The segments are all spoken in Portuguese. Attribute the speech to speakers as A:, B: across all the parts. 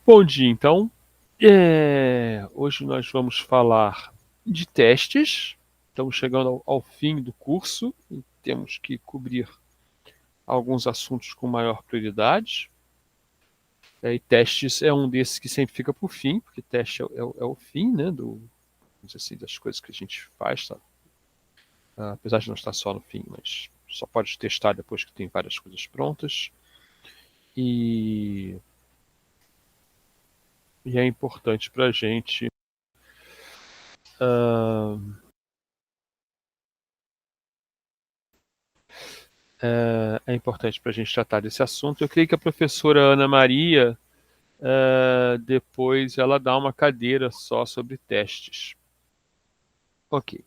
A: Bom dia, então. Hoje nós vamos falar de testes. Estamos chegando ao fim do curso e temos que cobrir alguns assuntos com maior prioridade. E testes é um desses que sempre fica por fim, porque teste é o fim, né, vamos dizer assim, das coisas que a gente faz, tá? Apesar de não estar só no fim, mas só pode testar depois que tem várias coisas prontas. E, e é importante para a gente é importante para a gente tratar desse assunto. Eu creio que a professora Ana Maria, depois, ela dá uma cadeira só sobre testes. Ok.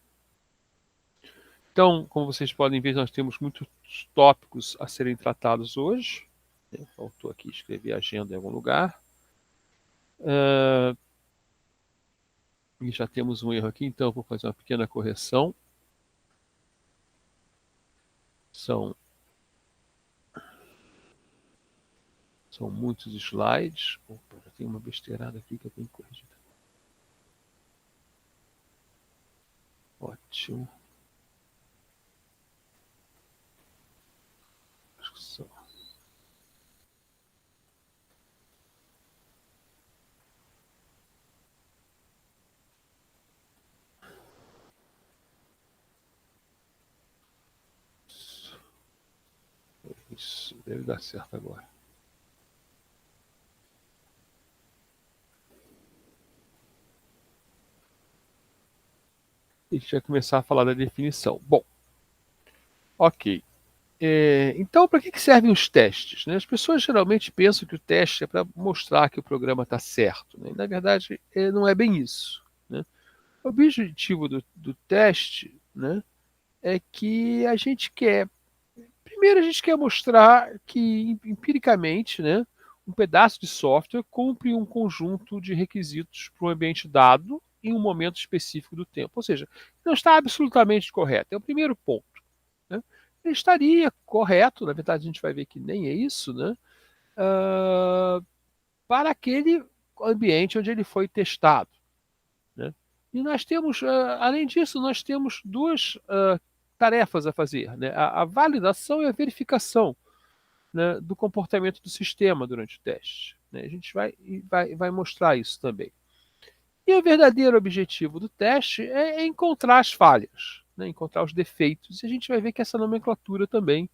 A: Então, como vocês podem ver, nós temos muitos tópicos a serem tratados hoje. Faltou aqui escrever a agenda em algum lugar. E já temos um erro aqui, então eu vou fazer uma pequena correção. São muitos slides. Opa, já tem uma besteirada aqui que eu tenho que corrigir. Ótimo. Acho que só. Isso deve dar certo agora. A gente vai começar a falar da definição. Bom, ok. Então, para que servem os testes, né? As pessoas geralmente pensam que o teste é para mostrar que o programa está certo, né? E, na verdade, não é bem isso, né? O objetivo do teste, né, é que a gente quer. Primeiro, a gente quer mostrar que, empiricamente, né, um pedaço de software cumpre um conjunto de requisitos para um ambiente dado em um momento específico do tempo. Ou seja, não está absolutamente correto. É o primeiro ponto, né? Ele estaria correto, na verdade a gente vai ver que nem é isso, né? Para aquele ambiente onde ele foi testado, né? E nós temos, além disso, nós temos duas tarefas a fazer, né? A validação e a verificação, né, do comportamento do sistema durante o teste, né? A gente vai mostrar isso também. E o verdadeiro objetivo do teste é encontrar as falhas, né, encontrar os defeitos, e a gente vai ver que essa nomenclatura também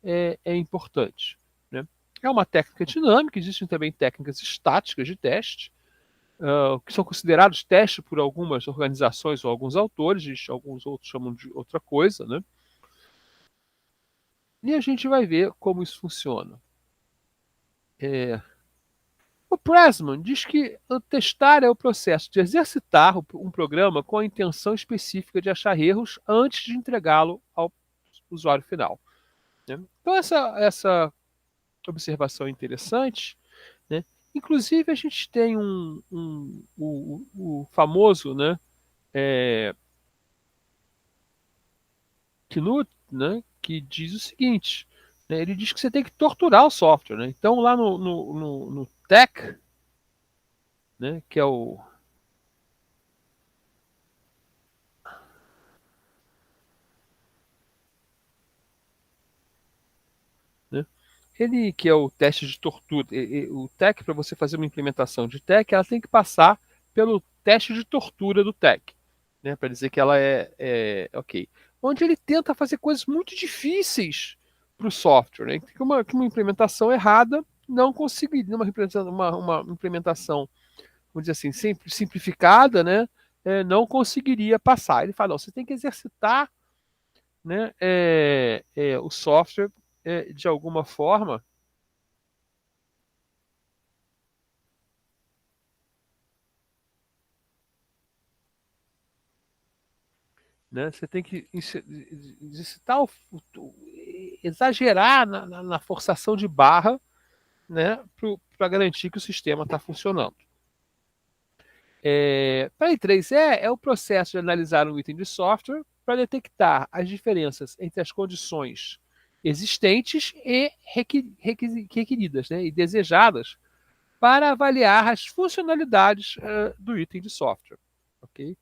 A: é importante, né? É uma técnica dinâmica, existem também técnicas estáticas de teste, que são considerados teste por algumas organizações ou alguns autores, alguns outros chamam de outra coisa, né? E a gente vai ver como isso funciona. O Pressman diz que testar é o processo de exercitar um programa com a intenção específica de achar erros antes de entregá-lo ao usuário final, né? Então, essa observação é interessante, né? Inclusive, a gente tem o famoso, né, Knut, né, que diz o seguinte, né, ele diz que você tem que torturar o software, né? Então, lá no Tech, né, que é o né? Ele que é o teste de tortura, o TEC, para você fazer uma implementação de TEC, ela tem que passar pelo teste de tortura do TEC, né? Para dizer que ela é ok. Onde ele tenta fazer coisas muito difíceis para o software, né? Que uma implementação errada não conseguiria, uma implementação, vamos dizer assim, simplificada, né? Não conseguiria passar. Ele fala, não, você tem que exercitar, né, o software de alguma forma, né? Você tem que exercitar, exagerar na forçação de barra, né, para garantir que o sistema está funcionando. Para I3E é o processo de analisar um item de software para detectar as diferenças entre as condições existentes e requeridas, né, e desejadas para avaliar as funcionalidades do item de software. Okay?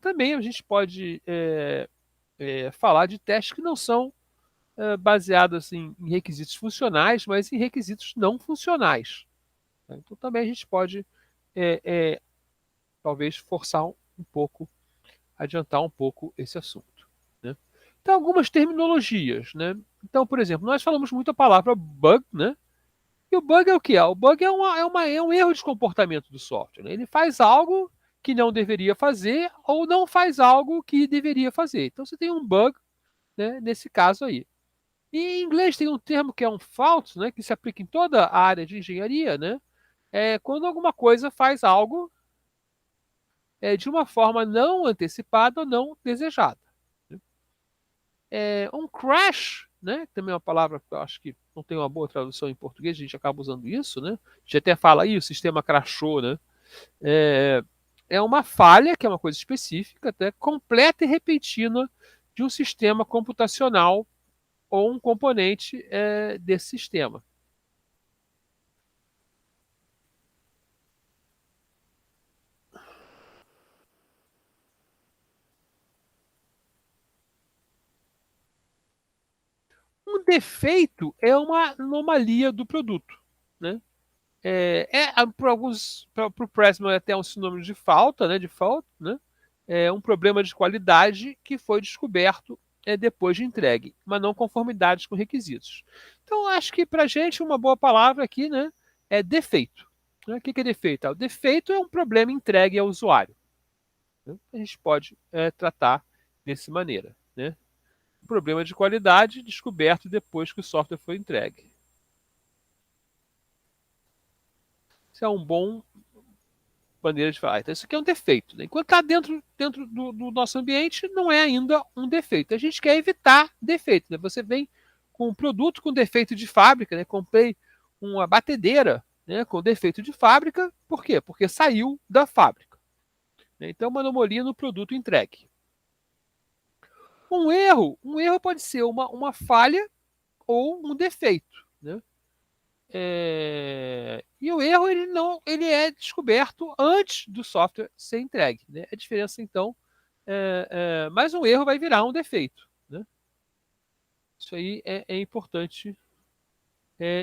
A: Também a gente pode falar de testes que não são baseados assim, em requisitos funcionais, mas em requisitos não funcionais. Né? Então também a gente pode talvez forçar um pouco, adiantar um pouco esse assunto. Né? Então algumas terminologias. Né? Então, por exemplo, nós falamos muito a palavra bug, né? E o bug é o que? O bug é um erro de comportamento do software. Né? Ele faz algo que não deveria fazer ou não faz algo que deveria fazer. Então você tem um bug, né, nesse caso aí. E em inglês tem um termo que é um fault, né, que se aplica em toda a área de engenharia, né? É quando alguma coisa faz algo de uma forma não antecipada ou não desejada. Né? Um crash, né, que também é uma palavra que eu acho que não tem uma boa tradução em português, a gente acaba usando isso, né? A gente até fala aí, o sistema crashou, né? É, é uma falha, que é uma coisa específica, até completa e repentina de um sistema computacional ou um componente desse sistema. Um defeito é uma anomalia do produto. Né? Para alguns, para o Pressman é até um sinônimo de falta, né, de fault, né? É um problema de qualidade que foi descoberto depois de entregue, mas não conformidades com requisitos. Então, acho que para a gente uma boa palavra aqui, né, é defeito. Né? O que é defeito? O defeito é um problema entregue ao usuário. Né? A gente pode tratar dessa maneira. Né? Problema de qualidade descoberto depois que o software foi entregue. Isso é um bom maneira de falar. Então, isso aqui é um defeito. Né? Enquanto está dentro do nosso ambiente, não é ainda um defeito. A gente quer evitar defeito. Né? Você vem com um produto com defeito de fábrica, né? Comprei uma batedeira, né, com defeito de fábrica, por quê? Porque saiu da fábrica. Né? Então, uma anomalia no produto entregue. Um erro pode ser uma falha ou um defeito. Né? E o erro ele é descoberto antes do software ser entregue. Né? A diferença, então, mas um erro vai virar um defeito. Né? Isso aí é importante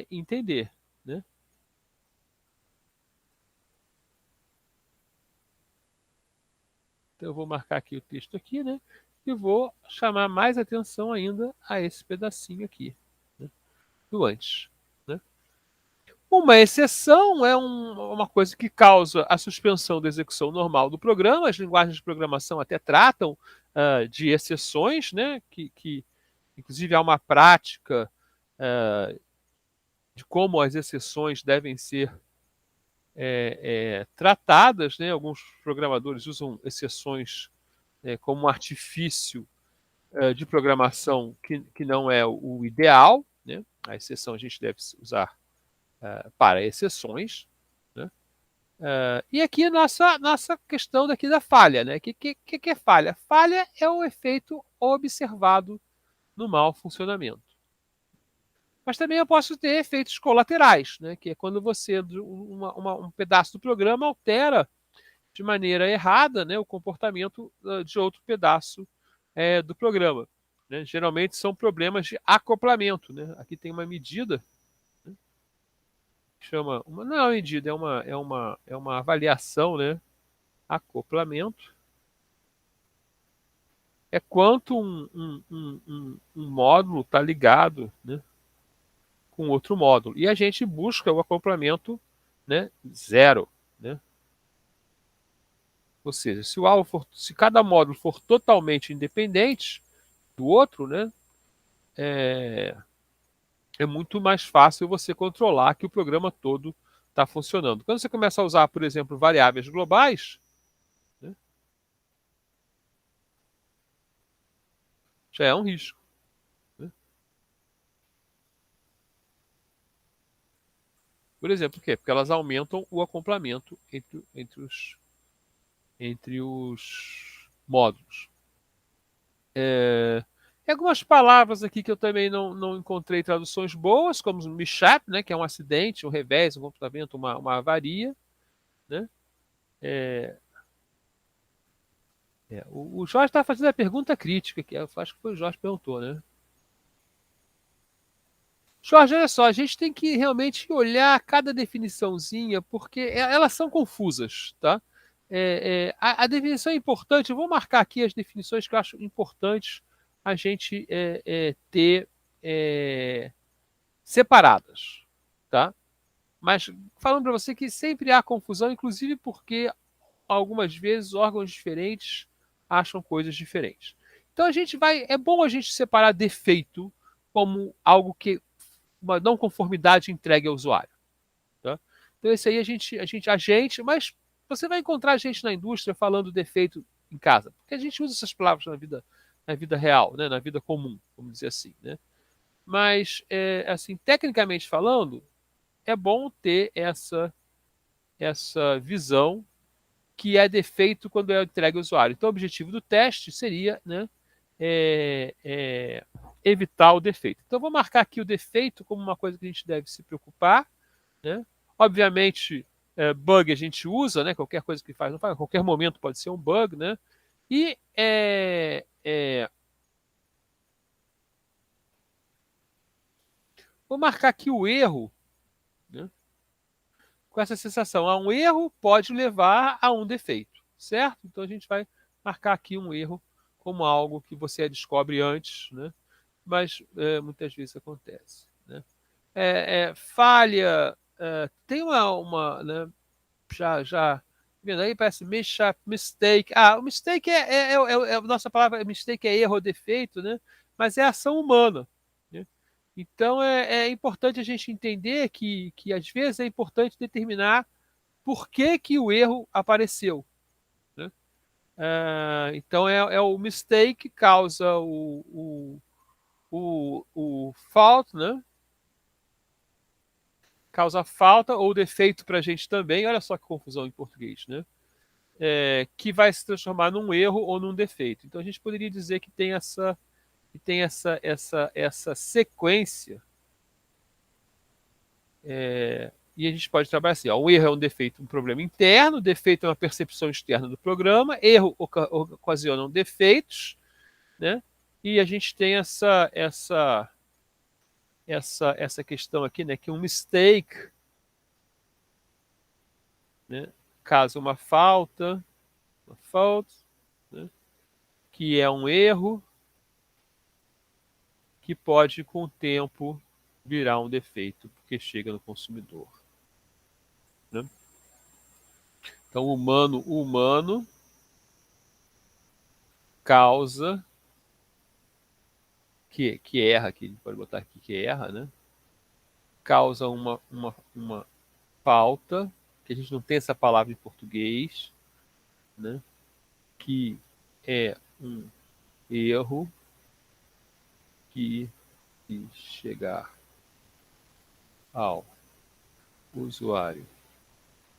A: entender. Né? Então, eu vou marcar aqui o texto aqui, né? E vou chamar mais atenção ainda a esse pedacinho aqui, né? Do antes. Né? Uma exceção é uma coisa que causa a suspensão da execução normal do programa. As linguagens de programação até tratam de exceções, né? Que inclusive há uma prática de como as exceções devem ser tratadas. Né? Alguns programadores usam exceções como um artifício de programação que não é o ideal. Né? A exceção a gente deve usar para exceções. Né? E aqui a nossa questão daqui da falha. Né? Que é falha? Falha é o efeito observado no mau funcionamento. Mas também eu posso ter efeitos colaterais, né? Que é quando você, um pedaço do programa, altera de maneira errada, né, o comportamento de outro pedaço do programa. Né? Geralmente são problemas de acoplamento. Né? Aqui tem uma medida, né, que chama. Não é uma medida, é uma avaliação, né? Acoplamento. É quanto um módulo está ligado, né, com outro módulo. E a gente busca o acoplamento, né, zero. Né? Ou seja, se cada módulo for totalmente independente do outro, né, é, é muito mais fácil você controlar que o programa todo está funcionando. Quando você começa a usar, por exemplo, variáveis globais, né, já é um risco. Né? Por exemplo, por quê? Porque elas aumentam o acoplamento entre os módulos. Tem algumas palavras aqui que eu também não encontrei traduções boas, como mishap, né, que é um acidente, um revés, um comportamento, uma avaria. Né? O Jorge está fazendo a pergunta crítica, que eu acho que foi o Jorge que perguntou, né? Jorge, olha só, a gente tem que realmente olhar cada definiçãozinha, porque elas são confusas, tá? A definição é importante, eu vou marcar aqui as definições que eu acho importantes a gente ter separadas, tá? Mas falando para você que sempre há confusão, inclusive porque algumas vezes órgãos diferentes acham coisas diferentes. Então é bom a gente separar defeito como algo que uma não conformidade entregue ao usuário. Tá? Então esse aí mas você vai encontrar gente na indústria falando defeito em casa, porque a gente usa essas palavras na vida real, né? Na vida comum, vamos dizer assim. Né? Mas, assim, tecnicamente falando, é bom ter essa visão que é defeito quando é entregue ao usuário. Então, o objetivo do teste seria, né, evitar o defeito. Então, vou marcar aqui o defeito como uma coisa que a gente deve se preocupar. Né? Obviamente, bug a gente usa, né? Qualquer coisa que faz, não faz, a qualquer momento pode ser um bug. Né? E vou marcar aqui o erro, né? Com essa sensação. Um erro pode levar a um defeito, certo? Então a gente vai marcar aqui um erro como algo que você descobre antes, né? Mas muitas vezes acontece. Né? Falha, tem né? já vendo aí, parece mistake. O mistake a nossa palavra mistake é erro ou defeito, né? Mas é ação humana. Né? Então é importante a gente entender que às vezes é importante determinar por que o erro apareceu. Né? Então o mistake causa o fault, né? Causa falta ou defeito para a gente também. Olha só que confusão em português, né? Que vai se transformar num erro ou num defeito. Então a gente poderia dizer que tem essa sequência. E a gente pode trabalhar assim: o erro é um defeito, um problema interno, o defeito é uma percepção externa do programa, erro ocasiona defeitos, né? E a gente tem essa questão aqui, né? Que um mistake, né? Causa uma falta, né? Que é um erro que pode, com o tempo, virar um defeito, porque chega no consumidor. Né? Então, o humano causa que erra, aqui a gente pode botar aqui que erra, né? Causa uma falta, que a gente não tem essa palavra em português, né? Que é um erro que, se chegar ao usuário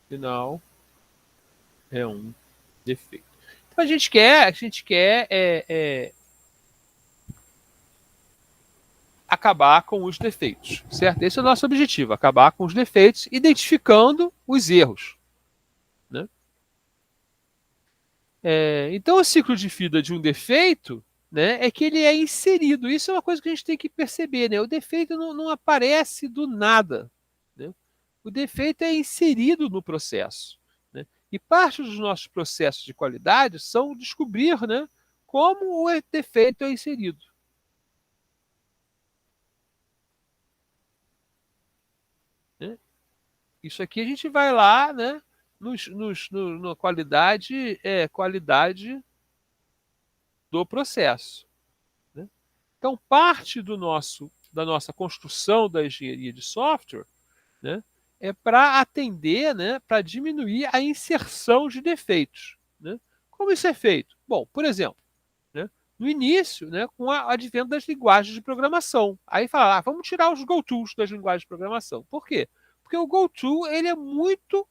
A: final, é um defeito. Então a gente quer acabar com os defeitos, certo? Esse é o nosso objetivo, acabar com os defeitos, identificando os erros. Né? Então, o ciclo de vida de um defeito, né, é que ele é inserido. Isso é uma coisa que a gente tem que perceber. Né? O defeito não aparece do nada. Né? O defeito é inserido no processo. Né? E parte dos nossos processos de qualidade são descobrir, né, como o defeito é inserido. Né? Isso aqui a gente vai lá, né, na qualidade do processo. Né? Então, parte da nossa construção da engenharia de software, né, é para atender, né, para diminuir a inserção de defeitos. Né? Como isso é feito? Bom, por exemplo, né, no início, né, com o advento das linguagens de programação. Aí fala, vamos tirar os GoTools das linguagens de programação. Por quê? Porque o GoTool ele é muito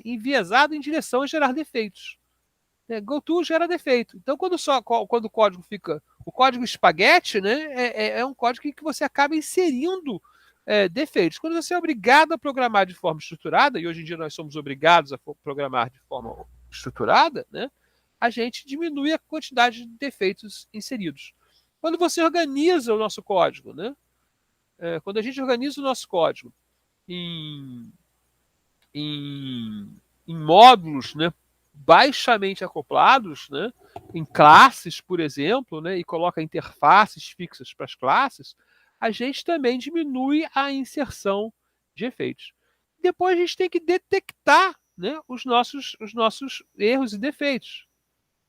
A: enviesado em direção a gerar defeitos. GoTo gera defeito. Então, quando o código fica... O código espaguete, né, é um código que você acaba inserindo defeitos. Quando você é obrigado a programar de forma estruturada, e hoje em dia nós somos obrigados a programar de forma estruturada, né, a gente diminui a quantidade de defeitos inseridos. Quando você organiza o nosso código, né, quando a gente organiza o nosso código em, em módulos, né, baixamente acoplados, né, em classes, por exemplo, né, e coloca interfaces fixas para as classes, a gente também diminui a inserção de efeitos. Depois a gente tem que detectar, né, os nossos erros e defeitos.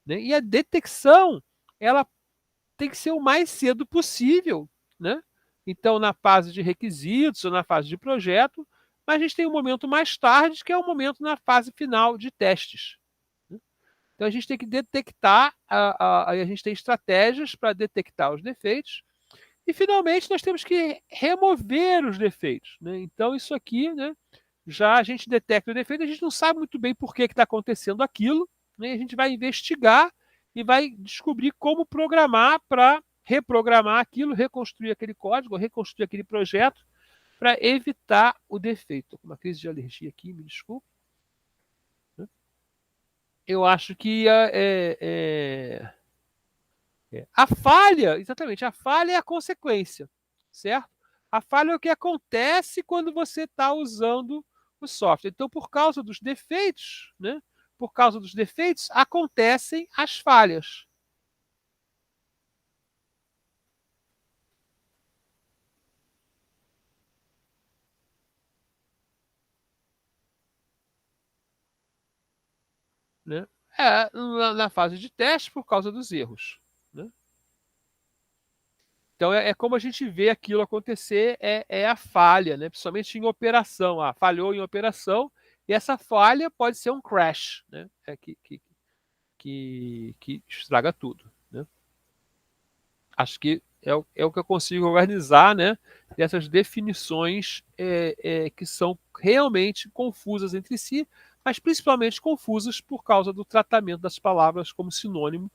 A: Né? E a detecção, ela tem que ser o mais cedo possível, né? Então, na fase de requisitos ou na fase de projeto, mas a gente tem um momento mais tarde, que é o momento na fase final de testes. Né? Então, a gente tem que detectar, a gente tem estratégias para detectar os defeitos, e, finalmente, nós temos que remover os defeitos. Né? Então, isso aqui, né, já a gente detecta o defeito, a gente não sabe muito bem por que está acontecendo aquilo, né? A gente vai investigar e vai descobrir como programar para reprogramar aquilo, reconstruir aquele código, reconstruir aquele projeto para evitar o defeito. Estou com uma crise de alergia aqui, me desculpe. Eu acho que a falha, exatamente, a falha é a consequência, certo? A falha é o que acontece quando você está usando o software. Então, por causa dos defeitos, né? Por causa dos defeitos, acontecem as falhas. Né? Na fase de teste, por causa dos erros. Né? Então, como a gente vê aquilo acontecer, é a falha, né? Principalmente em operação. Falhou em operação, e essa falha pode ser um crash, né? Que estraga tudo. Né? Acho que é o que eu consigo organizar, né, dessas definições que são realmente confusas entre si, mas principalmente confusas por causa do tratamento das palavras como sinônimo,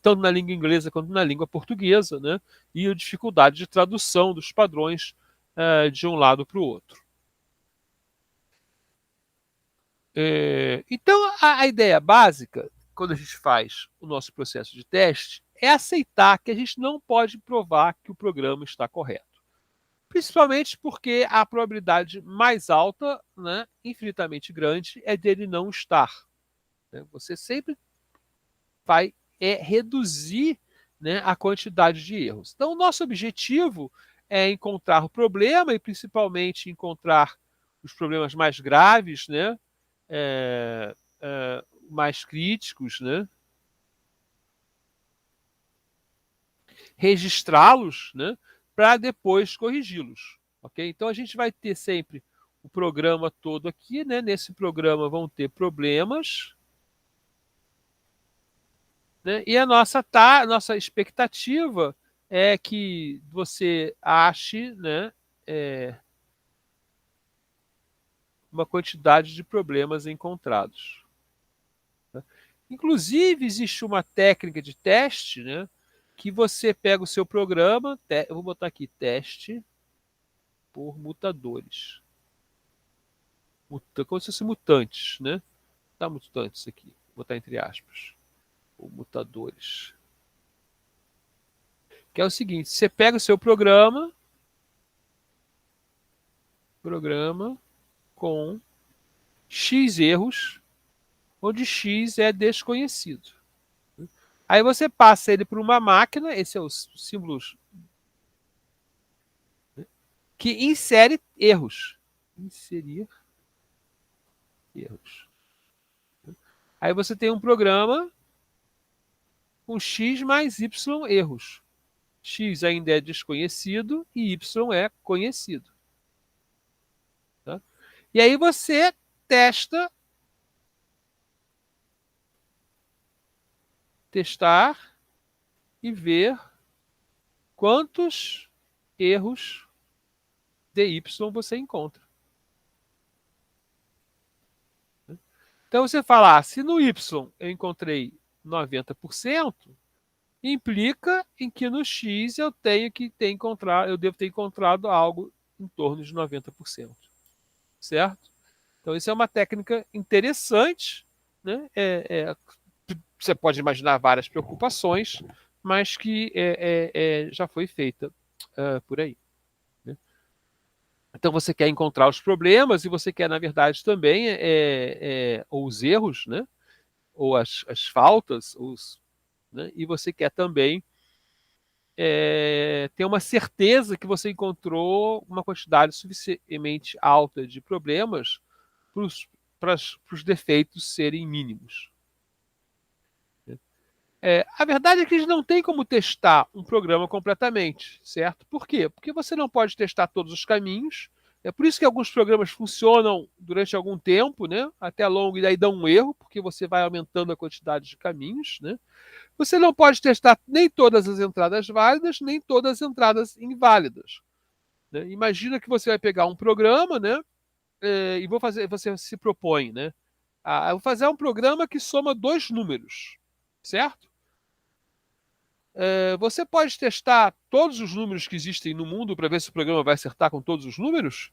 A: tanto na língua inglesa quanto na língua portuguesa, né, e a dificuldade de tradução dos padrões de um lado para o outro. Então, a ideia básica, quando a gente faz o nosso processo de teste, é aceitar que a gente não pode provar que o programa está correto. Principalmente porque a probabilidade mais alta, né, infinitamente grande, é dele não estar. Né? Você sempre vai reduzir, né, a quantidade de erros. Então, o nosso objetivo é encontrar o problema e, principalmente, encontrar os problemas mais graves, né, mais críticos, né, registrá-los, né, para depois corrigi-los. Okay? Então, a gente vai ter sempre o programa todo aqui. Né? Nesse programa vão ter problemas. Né? E a nossa expectativa é que você ache, né, uma quantidade de problemas encontrados. Né? Inclusive, existe uma técnica de teste, né, que você pega o seu programa, eu vou botar aqui, teste por mutadores. Como se fosse mutantes, né? Tá mutantes aqui, vou botar entre aspas. Ou mutadores. Que é o seguinte, você pega o seu programa com X erros, onde X é desconhecido. Aí você passa ele para uma máquina, esse é os símbolos, né, que insere erros. Inserir erros. Aí você tem um programa com X mais Y erros. X ainda é desconhecido e Y é conhecido. Tá? E aí você testa, testar e ver quantos erros de Y você encontra. Então você fala, se no Y eu encontrei 90%, implica em que no X eu devo ter encontrado algo em torno de 90%, certo? Então isso é uma técnica interessante, né? Você pode imaginar várias preocupações, mas que já foi feita por aí. Né? Então você quer encontrar os problemas e você quer, na verdade, também ou os erros, né? Ou as faltas, né? E você quer também ter uma certeza que você encontrou uma quantidade suficientemente alta de problemas para os defeitos serem mínimos. A verdade é que a gente não tem como testar um programa completamente, certo? Por quê? Porque você não pode testar todos os caminhos. É por isso que alguns programas funcionam durante algum tempo, né? Até longo, e daí dão um erro, porque você vai aumentando a quantidade de caminhos, né? Você não pode testar nem todas as entradas válidas, nem todas as entradas inválidas. Né? Imagina que você vai pegar um programa, né? E você se propõe, né? Eu vou fazer um programa que soma dois números, certo? Você pode testar todos os números que existem no mundo para ver se o programa vai acertar com todos os números?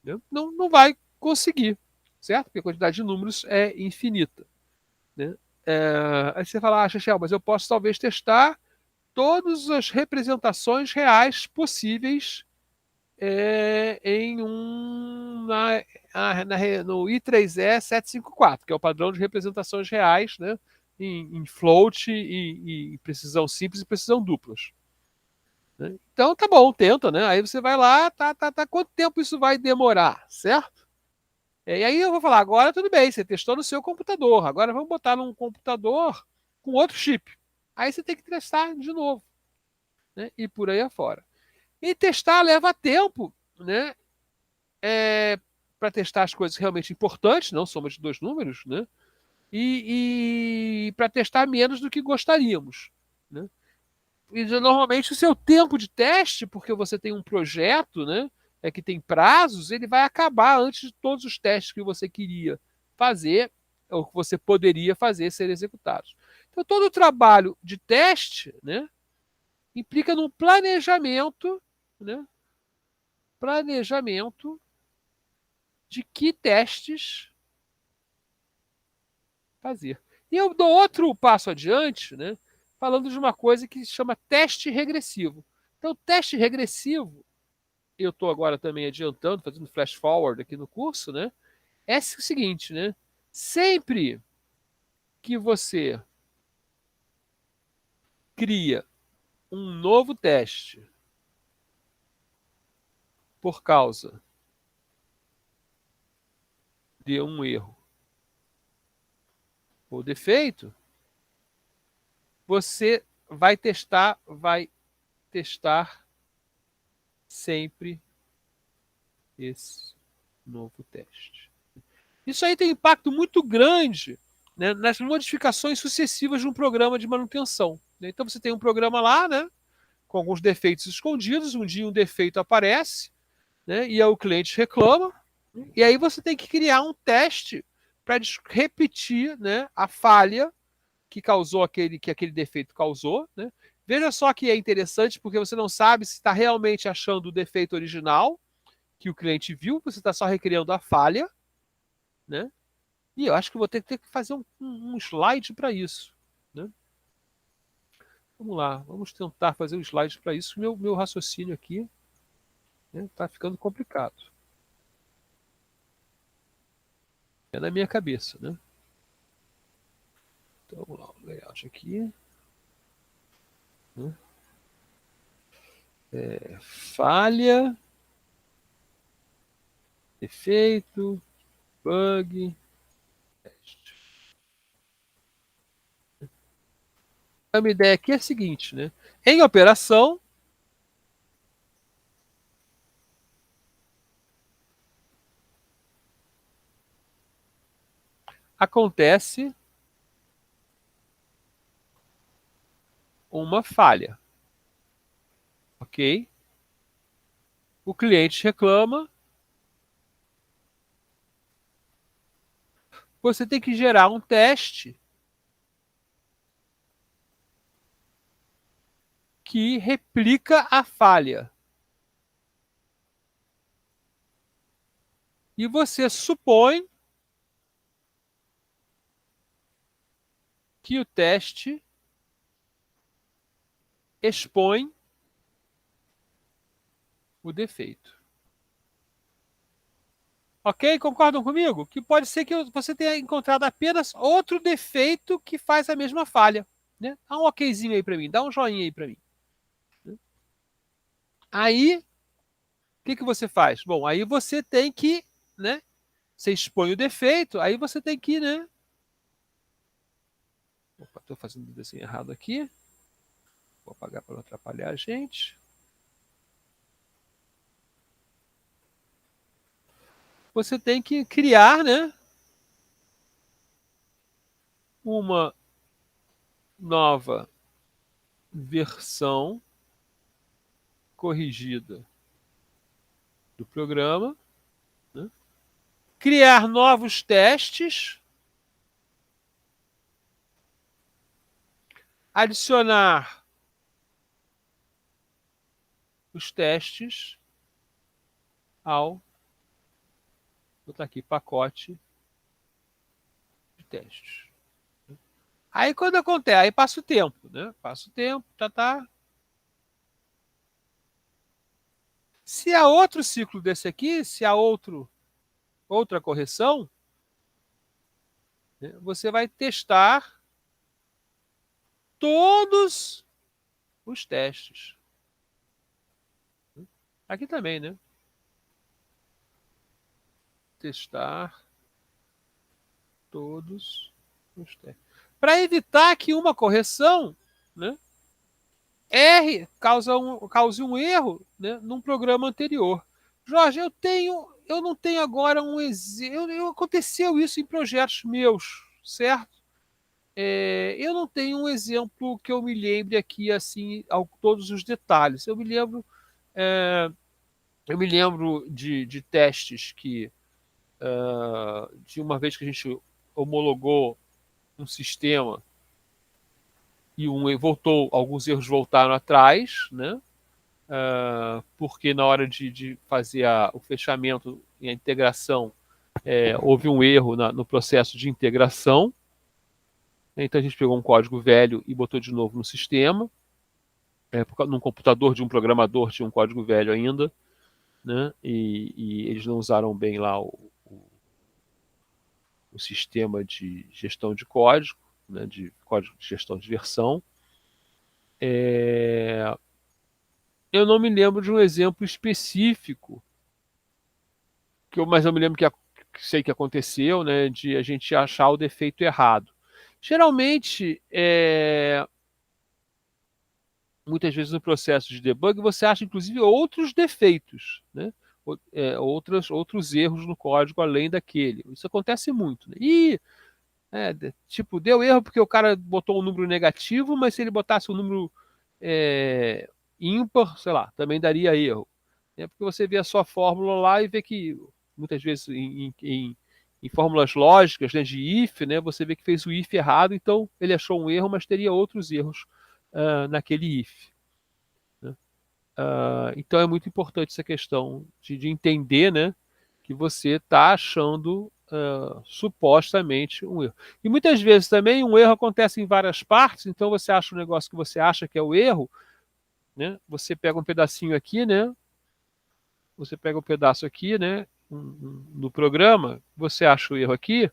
A: Né? Não, não vai conseguir, certo? Porque a quantidade de números é infinita. Né? Aí você fala, Chechel, mas eu posso talvez testar todas as representações reais possíveis em no I3E 754, que é o padrão de representações reais, né, em float e precisão simples e precisão duplas. Né? Então tá bom, tenta, né? Aí você vai lá, tá. Quanto tempo isso vai demorar, certo? E aí eu vou falar, agora tudo bem, você testou no seu computador, agora vamos botar num computador com outro chip. Aí você tem que testar de novo, né? E por aí afora. E testar leva tempo, né? Para testar as coisas realmente importantes, não soma de dois números, né? E para testar menos do que gostaríamos, né? E normalmente o seu tempo de teste, porque você tem um projeto, né? Que tem prazos, ele vai acabar antes de todos os testes que você queria fazer ou que você poderia fazer ser executados. Então todo o trabalho de teste, né? Implica num planejamento, né? Planejamento de que testes fazer. E eu dou outro passo adiante, né, falando de uma coisa que se chama teste regressivo. Então, teste regressivo, eu estou agora também adiantando, fazendo flash forward aqui no curso, né, é o seguinte, né, sempre que você cria um novo teste por causa de um erro ou defeito, você vai testar sempre esse novo teste. Isso aí tem impacto muito grande, né, nas modificações sucessivas de um programa de manutenção. Né? Então você tem um programa lá, né, com alguns defeitos escondidos, um dia um defeito aparece, né, e aí o cliente reclama, e aí você tem que criar um teste para repetir, né, a falha que aquele defeito causou. Né? Veja só que é interessante, porque você não sabe se está realmente achando o defeito original que o cliente viu, você está só recriando a falha, né? E eu acho que vou ter que fazer um slide para isso. Né? Vamos lá, vamos tentar fazer um slide para isso. Meu raciocínio aqui está, né, tá ficando complicado. É na minha cabeça. Né? Então vamos lá, o layout aqui. Né? Falha, defeito, bug, teste. A minha ideia aqui é a seguinte, né? Em operação, acontece uma falha, ok? O cliente reclama, você tem que gerar um teste que replica a falha. E você supõe que o teste expõe o defeito. Ok? Concordam comigo? Que pode ser que você tenha encontrado apenas outro defeito que faz a mesma falha. Né? Dá um okzinho aí para mim, dá um joinha aí para mim. Aí, o que você faz? Bom, aí você tem que, né? Você expõe o defeito, aí você tem que, né? Opa, estou fazendo o desenho errado aqui. Vou apagar para não atrapalhar a gente. Você tem que criar, né? Uma nova versão corrigida do programa, né? Criar novos testes, adicionar os testes ao, vou botar aqui, pacote de testes. Aí quando acontece, aí passa o tempo, né? Passa o tempo, tá. Se há outro ciclo desse aqui, se há outra correção, né, você vai testar todos os testes. Aqui também, né? Testar todos os testes. Para evitar que uma correção, né, cause um erro, né, num programa anterior. Jorge, eu não tenho agora um exemplo. Aconteceu isso em projetos meus, certo? Eu não tenho um exemplo que eu me lembre aqui assim, todos os detalhes. Eu me lembro de testes que, de uma vez que a gente homologou um sistema e alguns erros voltaram atrás, né? Porque na hora de fazer o fechamento e a integração, houve um erro no processo de integração. Então a gente pegou um código velho e botou de novo no sistema. Num computador de um programador tinha um código velho ainda, né? E eles não usaram bem lá o sistema de gestão de código, né? De código de gestão de versão. Eu não me lembro de um exemplo específico, mas eu me lembro que sei que aconteceu, né? De a gente achar o defeito errado. Geralmente, muitas vezes no processo de debug você acha inclusive outros defeitos, né? Outros erros no código além daquele. Isso acontece muito. Né? Tipo, deu erro porque o cara botou um número negativo, mas se ele botasse um número ímpar, sei lá, também daria erro. Porque você vê a sua fórmula lá e vê que muitas vezes em fórmulas lógicas, né, de if, né, você vê que fez o if errado, então ele achou um erro, mas teria outros erros naquele if. Né? Então é muito importante essa questão de entender, né, que você está achando supostamente um erro. E muitas vezes também um erro acontece em várias partes, então você acha um negócio que você acha que é o erro, né? Você pega um pedacinho aqui, né? Você pega um pedaço aqui, né? No programa, você acha o erro aqui,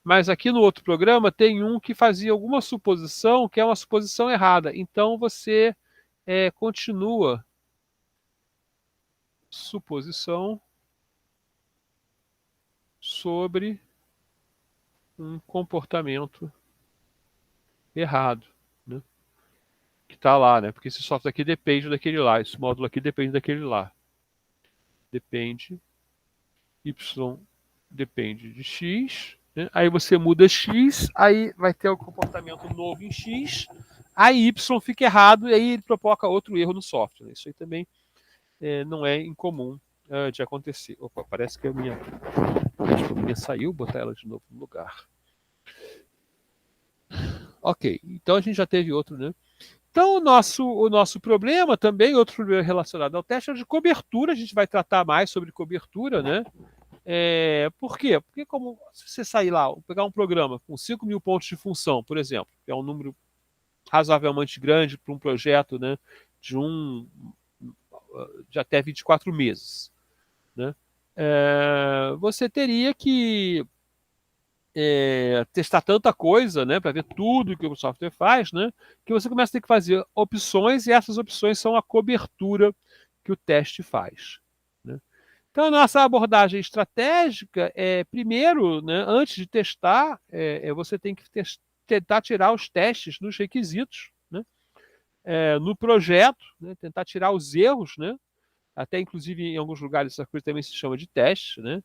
A: mas aqui no outro programa tem um que fazia alguma suposição que é uma suposição errada. Então você continua suposição sobre um comportamento errado, né? Que está lá, né? Porque esse software aqui depende daquele lá, esse módulo aqui depende daquele lá. Depende, y depende de x, né? Aí você muda x, aí vai ter o comportamento novo em x, aí y fica errado e aí ele provoca outro erro no software. Isso aí também não é incomum de acontecer. Opa, parece que a minha saiu, botar ela de novo no lugar. Ok, então a gente já teve outro, né? Então o nosso problema também, outro problema relacionado ao teste é de cobertura, a gente vai tratar mais sobre cobertura, né? Por quê? Porque como se você sair lá, pegar um programa com 5.000 pontos de função, por exemplo, que é um número razoavelmente grande para um projeto, né, de até 24 meses, né? Você teria que testar tanta coisa, né, para ver tudo que o software faz, né, que você começa a ter que fazer opções e essas opções são a cobertura que o teste faz, né? Então, a nossa abordagem estratégica primeiro, né, antes de testar, você tem que tentar tirar os testes dos requisitos, né, no projeto, né, tentar tirar os erros, né, até inclusive em alguns lugares essa coisa também se chama de teste, né,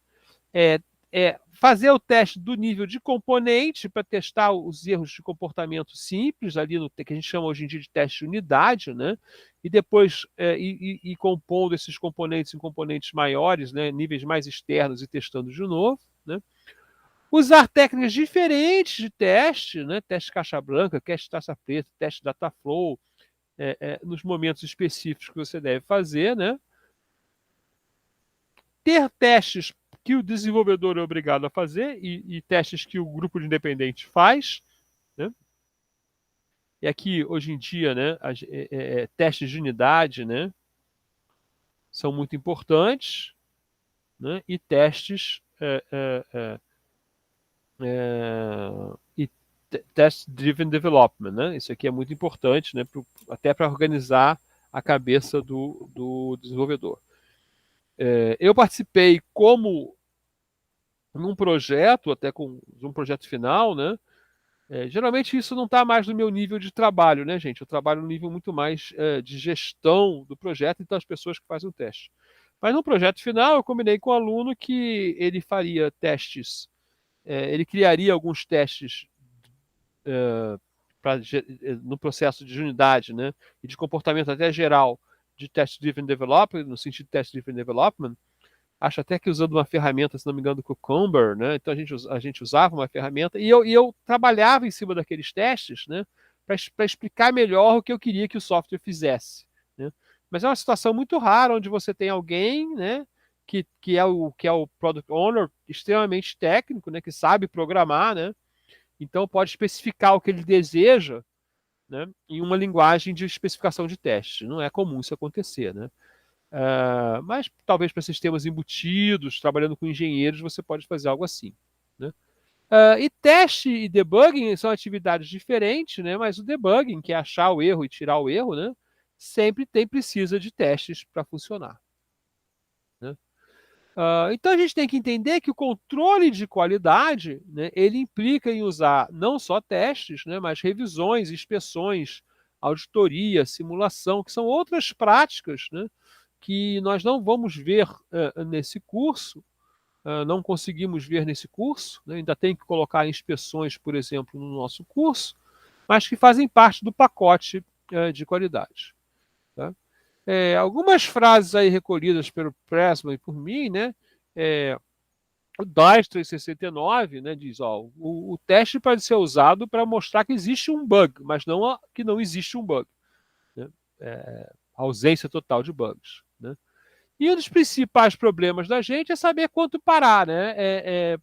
A: é, fazer o teste do nível de componente para testar os erros de comportamento simples, ali no que a gente chama hoje em dia de teste de unidade, né? E depois ir compondo esses componentes em componentes maiores, né? Níveis mais externos e testando de novo, né? Usar técnicas diferentes de teste, né? Teste caixa branca, teste taça preta, teste Dataflow, nos momentos específicos que você deve fazer, né? Ter testes que o desenvolvedor é obrigado a fazer e testes que o grupo de independente faz, né? E aqui, hoje em dia, né, testes de unidade, né, são muito importantes, né, e testes e test-driven development, né? Isso aqui é muito importante, né, até para organizar a cabeça do desenvolvedor. Eu participei como num projeto, até com um projeto final, né? Geralmente isso não está mais no meu nível de trabalho, né, gente? Eu trabalho no nível muito mais de gestão do projeto, então as pessoas que fazem o teste. Mas no projeto final eu combinei com o aluno que ele faria testes, ele criaria alguns testes no processo de unidade, né, e de comportamento até geral de test-driven development, no sentido de test-driven development. Acho até que usando uma ferramenta, se não me engano, do Cucumber, né? Então a gente usava uma ferramenta e eu trabalhava em cima daqueles testes, né? Para explicar melhor o que eu queria que o software fizesse, né? Mas é uma situação muito rara onde você tem alguém, né? Que é o Product Owner extremamente técnico, né? Que sabe programar, né? Então pode especificar o que ele deseja, né? Em uma linguagem de especificação de teste. Não é comum isso acontecer, né? Mas talvez para sistemas embutidos, trabalhando com engenheiros, você pode fazer algo assim, né? E teste e debugging são atividades diferentes, né? Mas o debugging, que é achar o erro e tirar o erro, né? Sempre precisa de testes para funcionar, né? Então a gente tem que entender que o controle de qualidade, né, ele implica em usar não só testes, né, mas revisões, inspeções, auditoria, simulação, que são outras práticas, né, que nós não vamos ver nesse curso, não conseguimos ver nesse curso, né, ainda tem que colocar inspeções, por exemplo, no nosso curso, mas que fazem parte do pacote de qualidade. Tá? Algumas frases aí recolhidas pelo Pressman e por mim, né? O DICE 369, né, diz, ó, o teste pode ser usado para mostrar que existe um bug, mas não que não existe um bug, né? Ausência total de bugs, né? E um dos principais problemas da gente é saber quanto parar, né?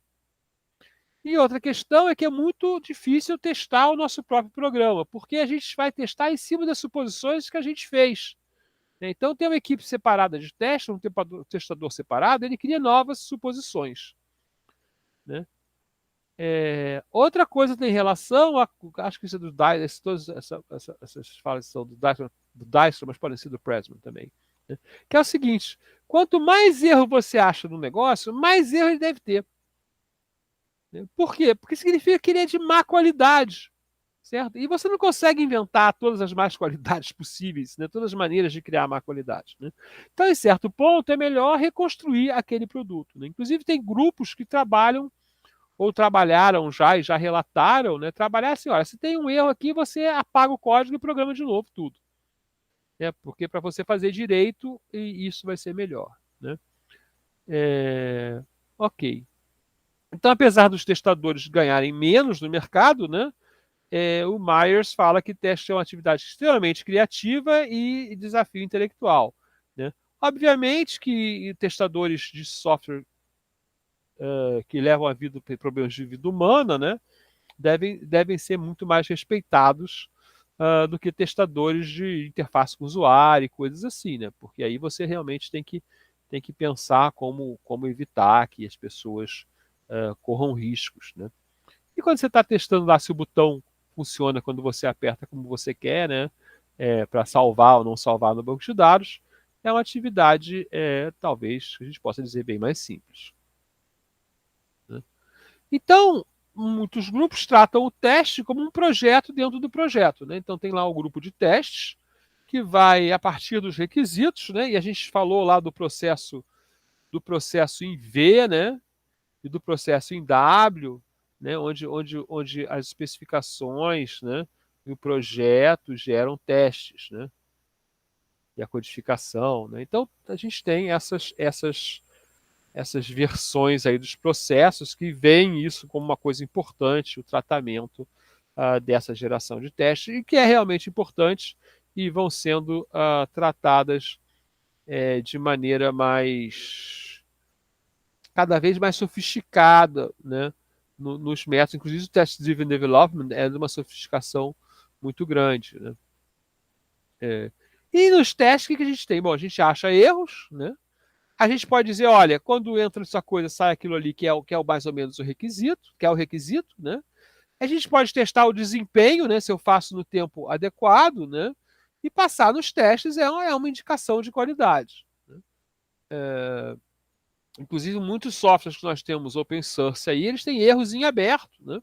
A: E outra questão é que é muito difícil testar o nosso próprio programa, porque a gente vai testar em cima das suposições que a gente fez. Então, tem uma equipe separada de teste, um testador separado, ele cria novas suposições, né? Outra coisa tem relação a, acho que isso é do Dyson, todas essas falas são do Dyson, mas podem ser do Pressman também, né? Que é o seguinte: quanto mais erro você acha no negócio, mais erro ele deve ter, né? Por quê? Porque significa que ele é de má qualidade, certo? E você não consegue inventar todas as más qualidades possíveis, né? Todas as maneiras de criar má qualidade, né? Então, em certo ponto, é melhor reconstruir aquele produto, né? Inclusive, tem grupos que trabalham ou trabalharam já e já relataram, né? Trabalhar assim, olha, se tem um erro aqui, você apaga o código e programa de novo tudo, né? Porque para você fazer direito, isso vai ser melhor, né? Ok. Então, apesar dos testadores ganharem menos no mercado, né, o Myers fala que teste é uma atividade extremamente criativa e desafio intelectual, né? Obviamente que testadores de software que levam a vida problemas de vida humana, né, devem ser muito mais respeitados do que testadores de interface com o usuário e coisas assim, né? Porque aí você realmente tem que pensar como evitar que as pessoas corram riscos, né? E quando você está testando lá se o botão funciona quando você aperta como você quer, né? Para salvar ou não salvar no banco de dados, é uma atividade, talvez, a gente possa dizer, bem mais simples, né? Então, muitos grupos tratam o teste como um projeto dentro do projeto, né? Então, tem lá o grupo de testes, que vai a partir dos requisitos, né? E a gente falou lá do processo em V, né? E do processo em W, né? Onde as especificações, né? E o projeto geram testes, né? E a codificação, né? Então, a gente tem essas versões aí dos processos que veem isso como uma coisa importante, o tratamento dessa geração de testes, e que é realmente importante e vão sendo tratadas de maneira cada vez mais sofisticada, né, nos métodos, inclusive o Test-Driven Development é de uma sofisticação muito grande, né? E nos testes, o que a gente tem? Bom, a gente acha erros, né? A gente pode dizer, olha, quando entra essa coisa, sai aquilo ali que é mais ou menos o requisito, que é o requisito, né? A gente pode testar o desempenho, né? Se eu faço no tempo adequado, né? E passar nos testes é uma indicação de qualidade, né? Inclusive, muitos softwares que nós temos open source aí, eles têm erros em aberto, né?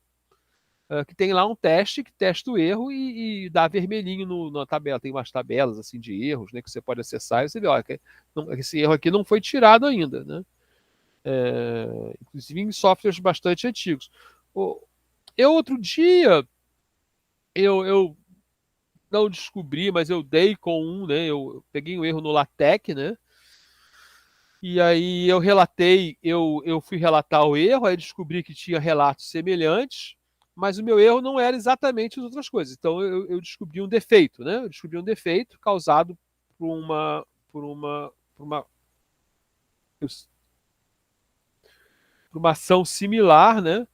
A: Que tem lá um teste que testa o erro e dá vermelhinho na tabela. Tem umas tabelas assim de erros, né? Que você pode acessar e você vê, olha, esse erro aqui não foi tirado ainda, né? Inclusive em softwares bastante antigos. Eu outro dia eu não descobri, mas eu dei com né? Eu peguei um erro no LaTeX, né? E aí eu fui relatar o erro, aí descobri que tinha relatos semelhantes, mas o meu erro não era exatamente as outras coisas. Então eu descobri um defeito, né? Eu descobri um defeito causado por uma ação similar, né?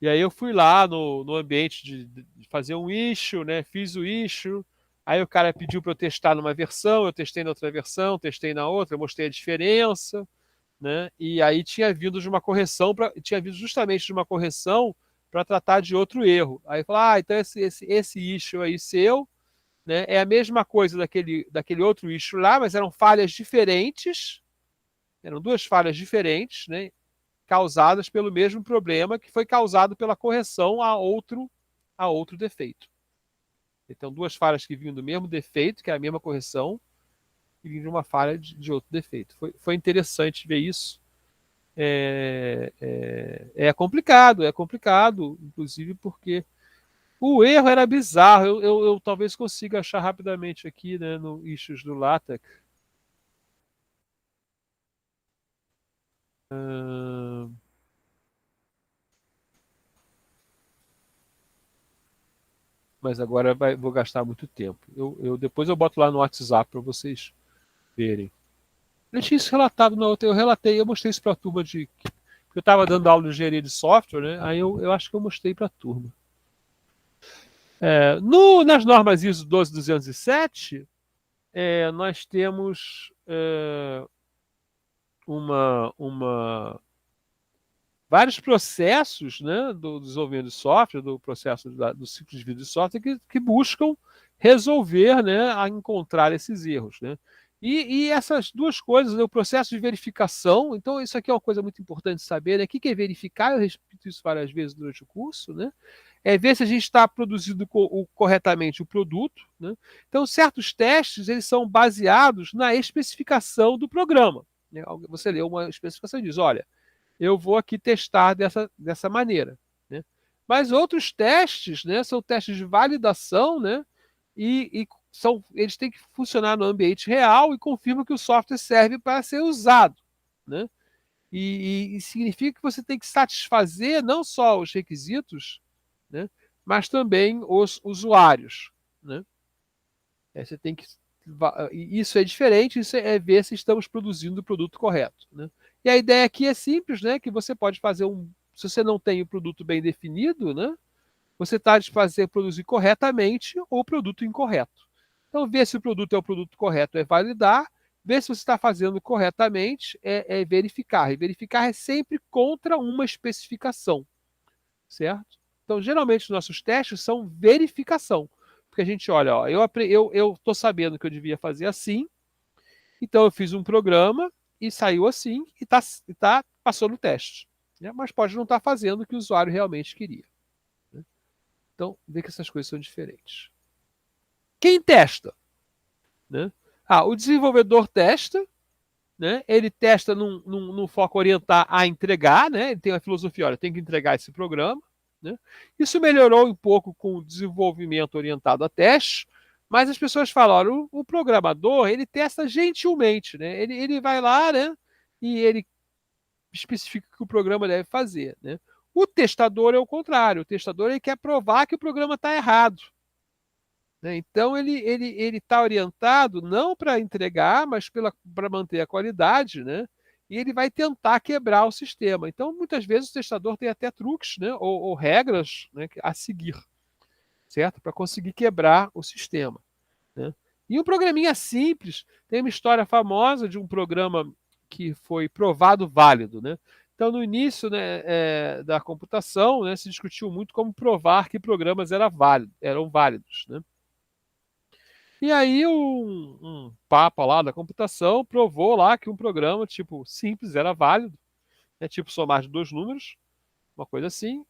A: E aí eu fui lá no ambiente de fazer um issue, né? Fiz o issue. Aí o cara pediu para eu testar numa versão, eu testei na outra versão, testei na outra, eu mostrei a diferença, né? E aí tinha vindo justamente de uma correção para tratar de outro erro. Aí falou, então esse issue aí seu, né? É a mesma coisa daquele outro issue lá, mas eram falhas diferentes, eram duas falhas diferentes, né? Causadas pelo mesmo problema que foi causado pela correção a outro defeito. Então, duas falhas que vinham do mesmo defeito, que é a mesma correção, e vinham de uma falha de outro defeito. Foi interessante ver isso. É complicado, inclusive porque o erro era bizarro. Eu talvez consiga achar rapidamente aqui, né, no issues do LaTeX. Mas agora vou gastar muito tempo. Depois eu boto lá no WhatsApp para vocês verem. Eu tinha isso relatado na outra, eu mostrei isso para a turma eu estava dando aula de engenharia de software, né? Aí eu acho que eu mostrei para a turma. Nas normas ISO 12207, nós temos vários processos, né, do desenvolvimento de software, do processo do ciclo de vida de software, que buscam resolver, né, a encontrar esses erros, né? E essas duas coisas, né, o processo de verificação, então isso aqui é uma coisa muito importante saber, né? O que é verificar? Eu repito isso várias vezes durante o curso, né? É ver se a gente está produzindo corretamente o produto, né? Então, certos testes, eles são baseados na especificação do programa, né? Você lê uma especificação e diz, olha, eu vou aqui testar dessa maneira, né? Mas outros testes, né, são testes de validação, né? E eles têm que funcionar no ambiente real e confirmam que o software serve para ser usado, né? E significa que você tem que satisfazer não só os requisitos, né, mas também os usuários, né? Você tem que isso é diferente, isso é ver se estamos produzindo o produto correto, né? E a ideia aqui é simples, né? Que você pode fazer se você não tem o produto bem definido, né? Você está de fazer produzir corretamente ou o produto incorreto. Então, ver se o produto é o produto correto é validar, ver se você está fazendo corretamente é verificar. E verificar é sempre contra uma especificação, certo? Então, geralmente, os nossos testes são verificação. Porque a gente olha, ó, eu estou sabendo que eu devia fazer assim, então eu fiz um programa e saiu assim passou no teste. Né? Mas pode não estar fazendo o que o usuário realmente queria. Né? Então, vê que essas coisas são diferentes. Quem testa? Né? O desenvolvedor testa, né? Ele testa num foco orientar a entregar, né? Ele tem uma filosofia, olha, tem que entregar esse programa. Né? Isso melhorou um pouco com o desenvolvimento orientado a teste, mas as pessoas falam, olha, o programador, ele testa gentilmente, né? Ele vai lá, né? E ele especifica o que o programa deve fazer, né? O testador é o contrário, o testador ele quer provar que o programa está errado. Né? Então ele está orientado não para entregar, mas para manter a qualidade, né? E ele vai tentar quebrar o sistema. Então, muitas vezes, o testador tem até truques, né? Ou regras, né? A seguir, certo? Para conseguir quebrar o sistema. Né? E um programinha simples, tem uma história famosa de um programa que foi provado válido. Né? Então, no início, né, da computação, né, se discutiu muito como provar que programas eram válidos. Né? E aí um papa lá da computação provou lá que um programa tipo simples era válido, né, tipo somar de dois números, uma coisa assim.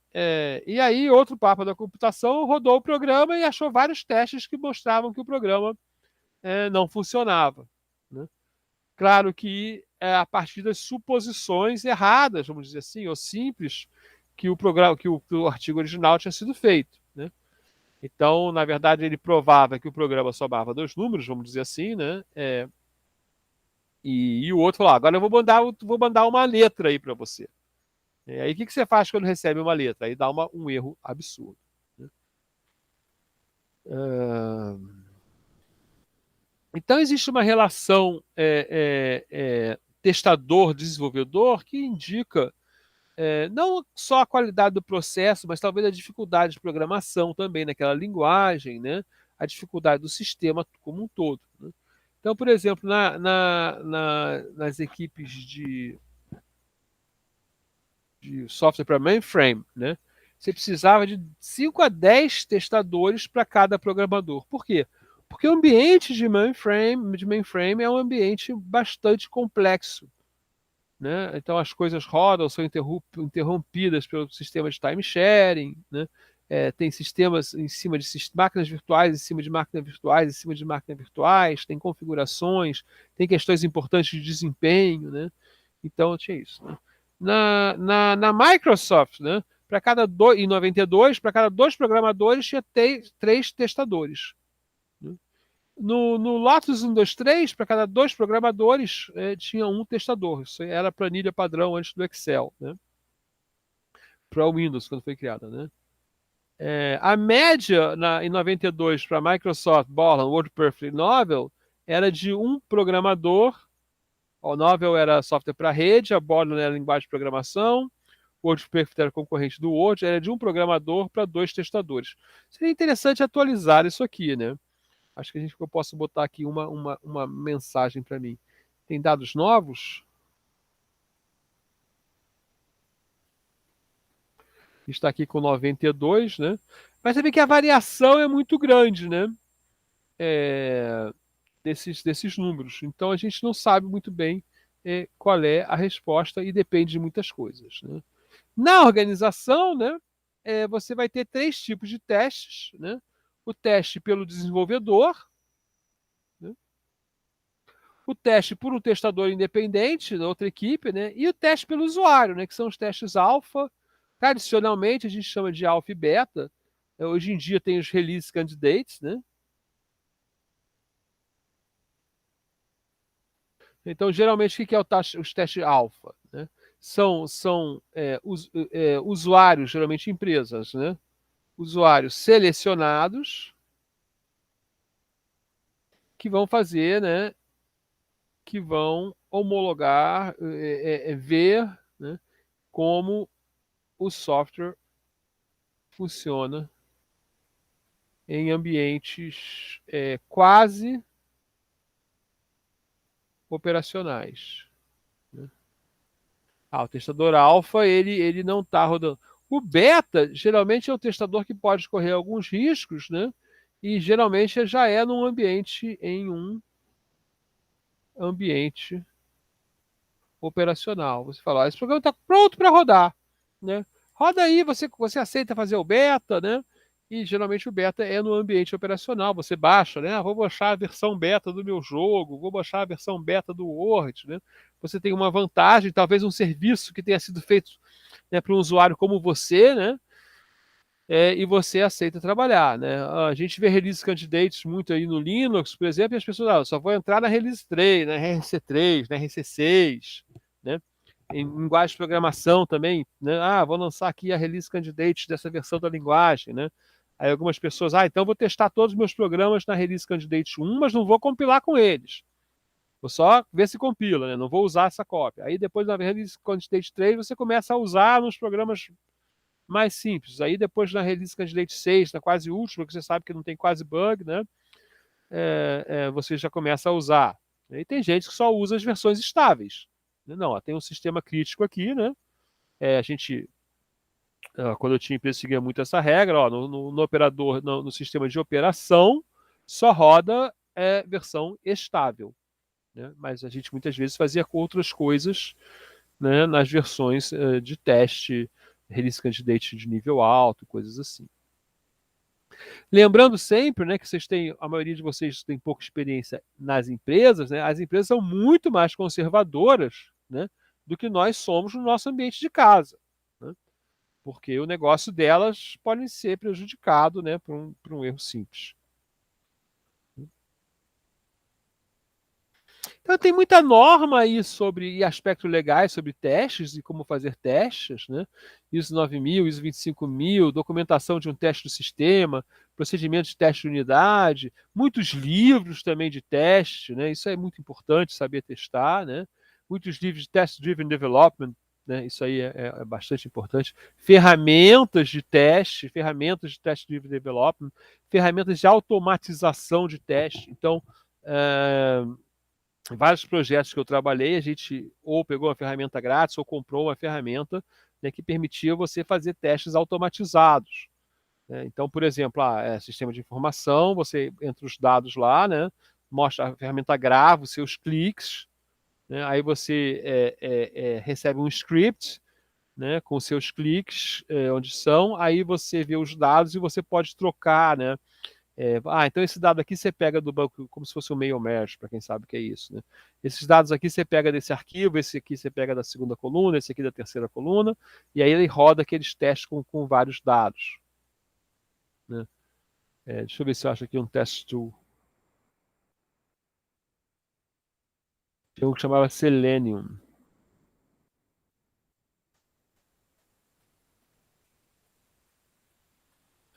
A: E aí outro papa da computação rodou o programa e achou vários testes que mostravam que o programa não funcionava. Né? Claro que a partir das suposições erradas, vamos dizer assim, ou simples, que o programa, que o artigo original tinha sido feito. Né? Então, na verdade, ele provava que o programa somava dois números, vamos dizer assim, né? E o outro falou: agora eu vou mandar uma letra aí para você. E aí, o que você faz quando recebe uma letra? Aí dá um erro absurdo. Né? Ah, Então, existe uma relação testador-desenvolvedor que indica não só a qualidade do processo, mas talvez a dificuldade de programação também naquela linguagem, né? A dificuldade do sistema como um todo. Né? Então, por exemplo, nas equipes de software para mainframe, né? Você precisava de 5 a 10 testadores para cada programador. Por quê? Porque o ambiente de mainframe é um ambiente bastante complexo. Né? Então as coisas rodam, são interrompidas pelo sistema de time sharing, né? Tem sistemas em cima de máquinas virtuais, em cima de máquinas virtuais, em cima de máquinas virtuais, tem configurações, tem questões importantes de desempenho, né? Então tinha isso. Né? Na Microsoft, né? Em 92, para cada dois programadores tinha três testadores. Né? No Lotus 123, para cada dois programadores, tinha um testador. Isso era a planilha padrão antes do Excel, né? Para o Windows, quando foi criada. Né? A média em 92 para Microsoft, Borland, WordPerfect e Novell era de um programador. O Novell era software para rede, a Borland era linguagem de programação, o WordPerfect era concorrente do Word, era de um programador para dois testadores. Seria interessante atualizar isso aqui, né? Acho que eu posso botar aqui uma mensagem para mim. Tem dados novos? Está aqui com 92, né? Mas você vê que a variação é muito grande, né? Desses números. Então a gente não sabe muito bem qual é a resposta e depende de muitas coisas. Né? Na organização, né? Você vai ter três tipos de testes, né? O teste pelo desenvolvedor, né? O teste por um testador independente da outra equipe, né? E o teste pelo usuário, né? Que são os testes alfa. Tradicionalmente a gente chama de alfa e beta. Hoje em dia tem os release candidates, né? Então, geralmente, o que é os testes alfa? Né? são usuários, geralmente empresas, né? Usuários selecionados que vão fazer, né? Que vão homologar, ver, né, como o software funciona em ambientes quase operacionais, né? O testador alfa, ele não está rodando. O beta, geralmente, é um testador que pode correr alguns riscos, né? E geralmente já é em um ambiente operacional. Você fala, esse programa está pronto para rodar, né? Roda aí, você aceita fazer o beta, né? E geralmente o beta é no ambiente operacional. Você baixa, né? Vou baixar a versão beta do meu jogo, vou baixar a versão beta do Word, né? Você tem uma vantagem, talvez um serviço que tenha sido feito, né, para um usuário como você, né? E você aceita trabalhar, né? A gente vê release candidates muito aí no Linux, por exemplo, e as pessoas, só vou entrar na release 3, na RC3, na RC6, né? Em linguagem de programação também, né? Vou lançar aqui a release candidate dessa versão da linguagem, né? Aí algumas pessoas, então vou testar todos os meus programas na release candidate 1, mas não vou compilar com eles. Vou só ver se compila, né? Não vou usar essa cópia. Aí depois na release candidate 3 você começa a usar nos programas mais simples. Aí depois na release candidate 6, na quase última, que você sabe que não tem quase bug, né? Você já começa a usar. E tem gente que só usa as versões estáveis. Não, tem um sistema crítico aqui, né? A gente, quando eu tinha empresa, seguia muito essa regra. No operador, no sistema de operação, só roda versão estável, né? Mas a gente muitas vezes fazia outras coisas, né, nas versões de teste, release candidate de nível alto, coisas assim. Lembrando sempre, né, que a maioria de vocês tem pouca experiência nas empresas, né? As empresas são muito mais conservadoras, né, do que nós somos no nosso ambiente de casa, né? Porque o negócio delas pode ser prejudicado, né, por um erro simples. Então tem muita norma aí e aspectos legais sobre testes e como fazer testes, né? ISO 9000, ISO 25000, documentação de um teste do sistema, procedimento de teste de unidade, muitos livros também de teste, né? Isso é muito importante saber testar, né? Muitos livros de Test-Driven Development, né? Isso aí é bastante importante. Ferramentas de Test-Driven Development, ferramentas de automatização de teste. Então, vários projetos que eu trabalhei, a gente ou pegou uma ferramenta grátis ou comprou uma ferramenta, né, que permitia você fazer testes automatizados, né? Então, por exemplo, sistema de informação, você entra os dados lá, né, mostra a ferramenta grava os seus cliques, né, aí você recebe um script, né, com seus cliques, onde são, aí você vê os dados e você pode trocar, né? Então esse dado aqui você pega do banco, como se fosse um mail merge, para quem sabe o que é isso, né? Esses dados aqui você pega desse arquivo, esse aqui você pega da segunda coluna, esse aqui da terceira coluna, e aí ele roda aqueles testes com vários dados, né? Deixa eu ver se eu acho aqui um test tool. Tem um que chamava Selenium.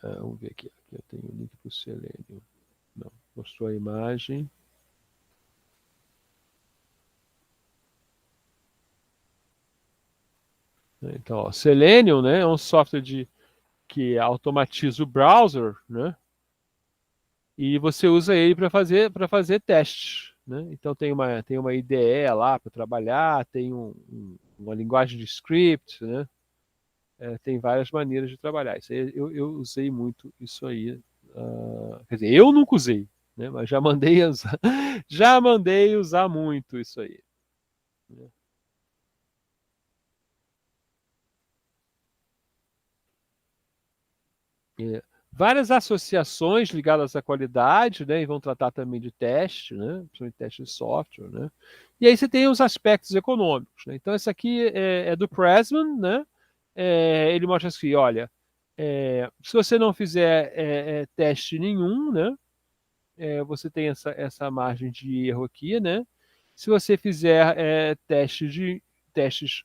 A: Vamos ver aqui. Aqui eu tenho o link para o Selenium. Não, mostrou a imagem. Então, Selenium, né, é um software que automatiza o browser, né? E você usa ele para fazer testes, né? Então tem uma IDE lá para trabalhar, tem uma linguagem de script, né? Tem várias maneiras de trabalhar. Isso aí, eu usei muito isso aí. Quer dizer, eu nunca usei, né? Mas já mandei usar, já mandei usar muito isso aí, né? É, várias associações ligadas à qualidade, né, e vão tratar também de teste, né, principalmente teste de software, né. E aí você tem os aspectos econômicos, né. Então esse aqui é do Pressman, né. Ele mostra assim, olha, se você não fizer teste nenhum, né, você tem essa margem de erro aqui, né. Se você fizer teste testes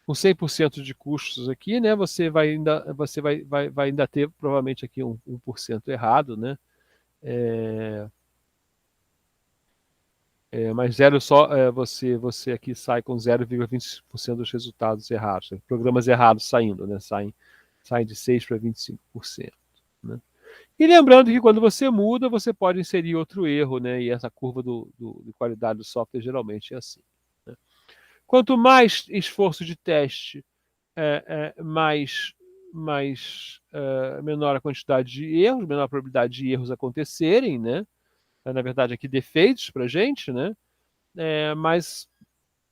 A: com 100% de custos aqui, né? Você vai ainda ter provavelmente aqui 1% errado, né? Mas você aqui sai com 0,25% dos resultados errados, né? Programas errados saindo, né? Saem de 6 para 25%. Né? E lembrando que quando você muda, você pode inserir outro erro, né? E essa curva de qualidade do software geralmente é assim. Né? Quanto mais esforço de teste, menor a quantidade de erros, menor a probabilidade de erros acontecerem, né? Na verdade, aqui defeitos para a gente, né? Mas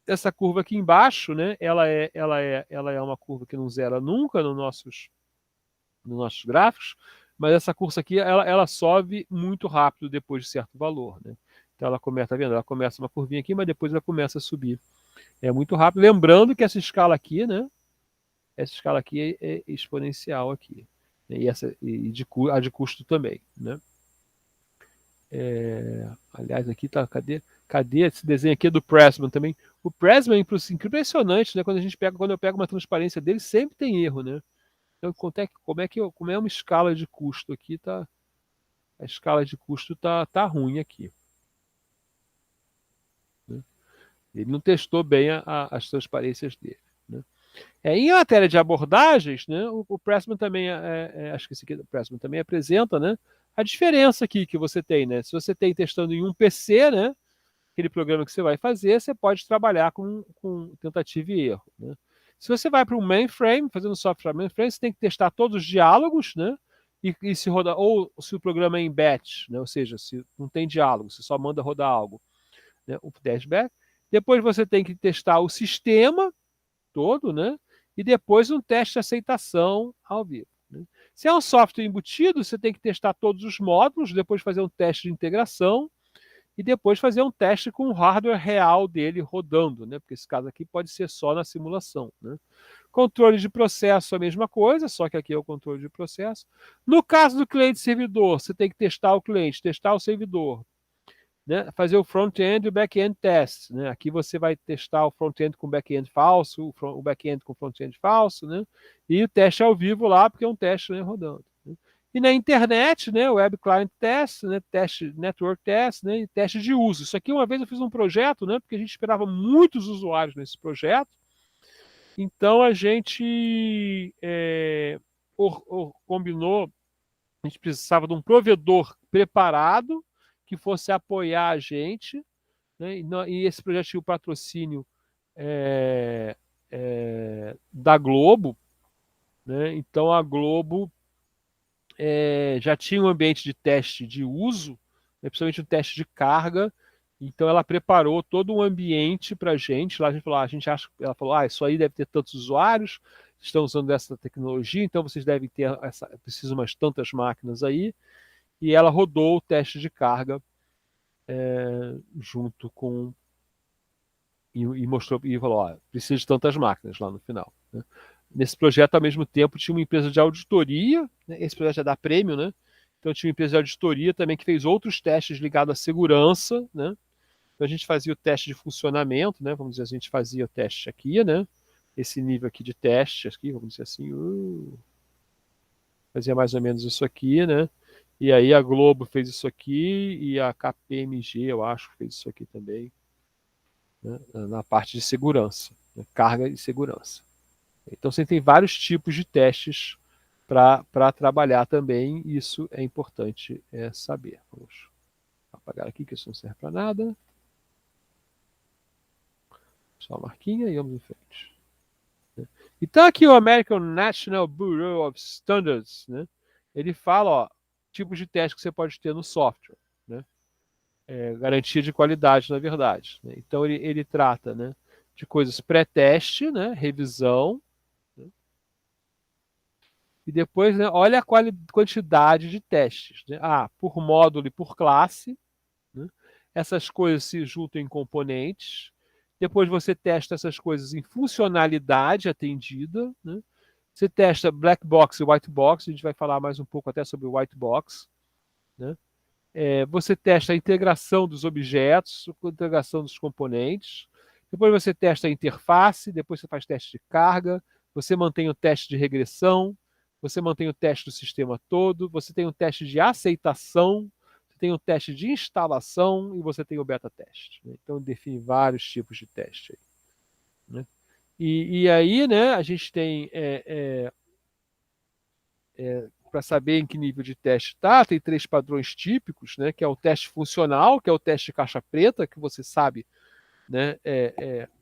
A: essa curva aqui embaixo, né? Ela é uma curva que não zera nunca nos nossos gráficos, mas essa curva aqui, ela sobe muito rápido depois de certo valor, né? Então ela começa, tá vendo? Ela começa uma curvinha aqui, mas depois ela começa a subir. É muito rápido. Lembrando que essa escala aqui, né? Essa escala aqui é exponencial aqui. E a de custo também, né? Aliás, aqui tá, cadê esse desenho aqui do Pressman também? O Pressman é impressionante, né? Quando eu pego uma transparência dele, sempre tem erro, né? Então, como é uma escala de custo aqui, tá? A escala de custo tá ruim aqui. Né? Ele não testou bem as transparências dele. Né? Em matéria de abordagens, né, o Pressman também, acho que esse aqui do Pressman também apresenta, né, a diferença aqui que você tem, né? Se você tem testando em um PC, né, aquele programa que você vai fazer, você pode trabalhar com tentativa e erro. Né? Se você vai para um mainframe, fazendo software mainframe, você tem que testar todos os diálogos, né? E se rodar, ou se o programa é em batch, né? Ou seja, se não tem diálogo, você só manda rodar algo, né? O testback. Depois você tem que testar o sistema todo, né? E depois um teste de aceitação ao vivo. Né? Se é um software embutido, você tem que testar todos os módulos, depois fazer um teste de integração e depois fazer um teste com o hardware real dele rodando, né? Porque esse caso aqui pode ser só na simulação. Né? Controle de processo, a mesma coisa, só que aqui é o controle de processo. No caso do cliente-servidor, você tem que testar o cliente, testar o servidor, né? Fazer o front-end e o back-end test. Né? Aqui você vai testar o front-end com back-end falso, o back-end com front-end falso, né? E o teste ao vivo lá, porque é um teste, né, rodando. Né? E na internet, né, Web Client Test, né, teste Network Test, né, e teste de uso. Isso aqui uma vez eu fiz um projeto, né, porque a gente esperava muitos usuários nesse projeto. Então a gente combinou, a gente precisava de um provedor preparado que fosse apoiar a gente, né, e esse projeto tinha o patrocínio da Globo, né, então a Globo já tinha um ambiente de teste de uso, né, principalmente um teste de carga. Então ela preparou todo um ambiente para a gente. Lá a gente falou, ela falou, isso aí deve ter tantos usuários, estão usando essa tecnologia, então vocês devem ter precisam umas tantas máquinas aí. E ela rodou o teste de carga junto com e mostrou e falou, precisa de tantas máquinas lá no final. Né? Nesse projeto, ao mesmo tempo, tinha uma empresa de auditoria, né? Esse projeto é da Prêmio, né? Então tinha uma empresa de auditoria também que fez outros testes ligados à segurança, né? Então a gente fazia o teste de funcionamento, né? Vamos dizer, a gente fazia o teste aqui, né? Esse nível aqui de teste, aqui, vamos dizer assim, fazia mais ou menos isso aqui, né? E aí a Globo fez isso aqui e a KPMG, eu acho, fez isso aqui também, né? Na parte de segurança, né? Carga e segurança. Então você tem vários tipos de testes para trabalhar também, isso é importante saber. Vamos apagar aqui, que isso não serve para nada. Só a marquinha e vamos em frente. Então aqui o American National Bureau of Standards, né? Ele fala, tipos de teste que você pode ter no software, né? Garantia de qualidade, na verdade. Né? Então ele trata, né, de coisas pré-teste, né, revisão, né? E depois, né, olha a quantidade de testes. Né? Por módulo e por classe. Né? Essas coisas se juntam em componentes. Depois você testa essas coisas em funcionalidade atendida. Né? Você testa black box e white box. A gente vai falar mais um pouco até sobre o white box. Né? Você testa a integração dos objetos, a integração dos componentes. Depois você testa a interface, depois você faz teste de carga, você mantém o teste de regressão, você mantém o teste do sistema todo, você tem o teste de aceitação, você tem o teste de instalação e você tem o beta teste. Né? Então define vários tipos de teste. Aí, né? E aí, né, a gente tem para saber em que nível de teste está, tem 3 padrões típicos, né, que é o teste funcional, que é o teste de caixa preta, que você sabe, né,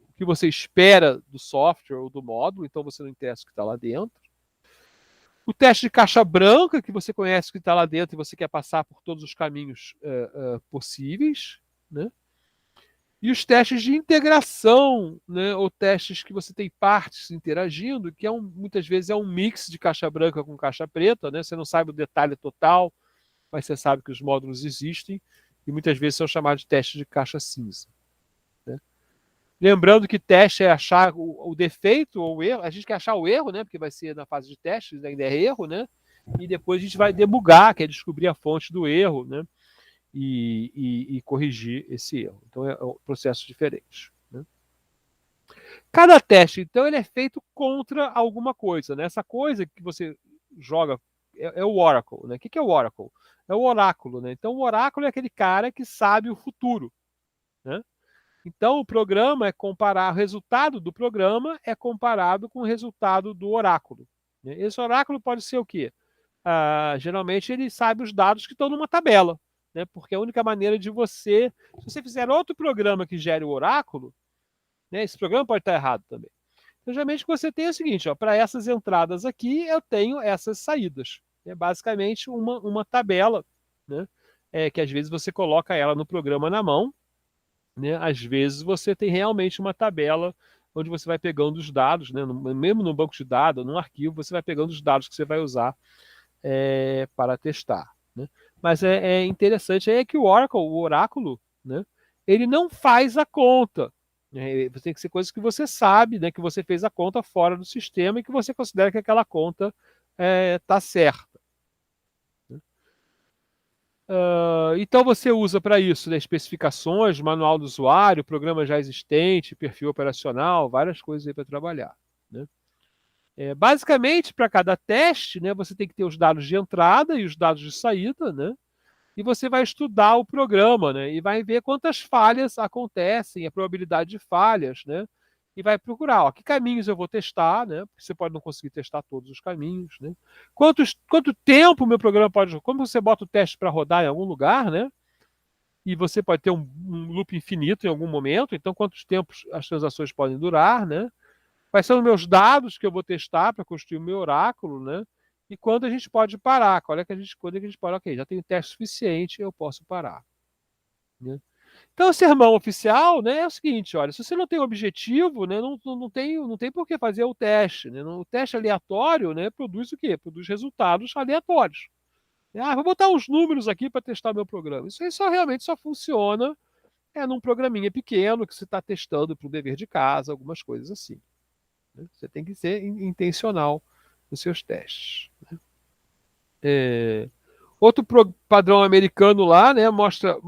A: o que você espera do software ou do módulo, então você não interessa o que está lá dentro. O teste de caixa branca, que você conhece o que está lá dentro e você quer passar por todos os caminhos possíveis, né? E os testes de integração, né, ou testes que você tem partes interagindo, que muitas vezes é um mix de caixa branca com caixa preta, né? Você não sabe o detalhe total, mas você sabe que os módulos existem, e muitas vezes são chamados de testes de caixa cinza. Né? Lembrando que teste é achar o defeito ou o erro, a gente quer achar o erro, né? Porque vai ser na fase de teste, ainda é erro, né? E depois a gente vai debugar, que é descobrir a fonte do erro, né? E corrigir esse erro. Então, é um processo diferente. Né? Cada teste, então, ele é feito contra alguma coisa. Né? Essa coisa que você joga é o Oracle. Né? O que é o Oracle? É o oráculo. Né? Então, o oráculo é aquele cara que sabe o futuro. Né? Então, o programa é comparar, o resultado do programa é comparado com o resultado do oráculo. Né? Esse oráculo pode ser o quê? Geralmente ele sabe os dados que estão numa tabela, né? Porque a única maneira de você, se você fizer outro programa que gere o oráculo, né? Esse programa pode estar errado também. Então, geralmente você tem o seguinte, para essas entradas aqui eu tenho essas saídas. É basicamente uma tabela, né? Que às vezes você coloca ela no programa na mão, né? Às vezes você tem realmente uma tabela onde você vai pegando os dados, né? Mesmo no banco de dados, num arquivo, você vai pegando os dados que você vai usar para testar. Né? Mas é interessante é que o Oracle, o oráculo, né, ele não faz a conta. Né? Tem que ser coisas que você sabe, né, que você fez a conta fora do sistema e que você considera que aquela conta está certa. Né? Então você usa para isso, né, especificações, manual do usuário, programa já existente, perfil operacional, várias coisas aí para trabalhar. Né? Basicamente, para cada teste, né, você tem que ter os dados de entrada e os dados de saída, né? E você vai estudar o programa, né? E vai ver quantas falhas acontecem, a probabilidade de falhas, né? E vai procurar, ó, que caminhos eu vou testar, né? Porque você pode não conseguir testar todos os caminhos, né? Quanto tempo o meu programa pode... Como você bota o teste para rodar em algum lugar, né? E você pode ter um loop infinito em algum momento, então quantos tempos as transações podem durar, né? Quais são os meus dados que eu vou testar para construir o meu oráculo, né? E quando a gente pode parar, quando é que a gente pode, ok, já tenho teste suficiente, eu posso parar. Né? Então, o sermão oficial, né, é o seguinte, olha, se você não tem objetivo, né, não tem por que fazer o teste. Né? O teste aleatório, né, produz o quê? Produz resultados aleatórios. Vou botar uns números aqui para testar meu programa. Isso aí realmente só funciona num programinha pequeno que você está testando para o dever de casa, algumas coisas assim. Né? Você tem que ser intencional nos seus testes. Né? Outro padrão americano lá, né, mostra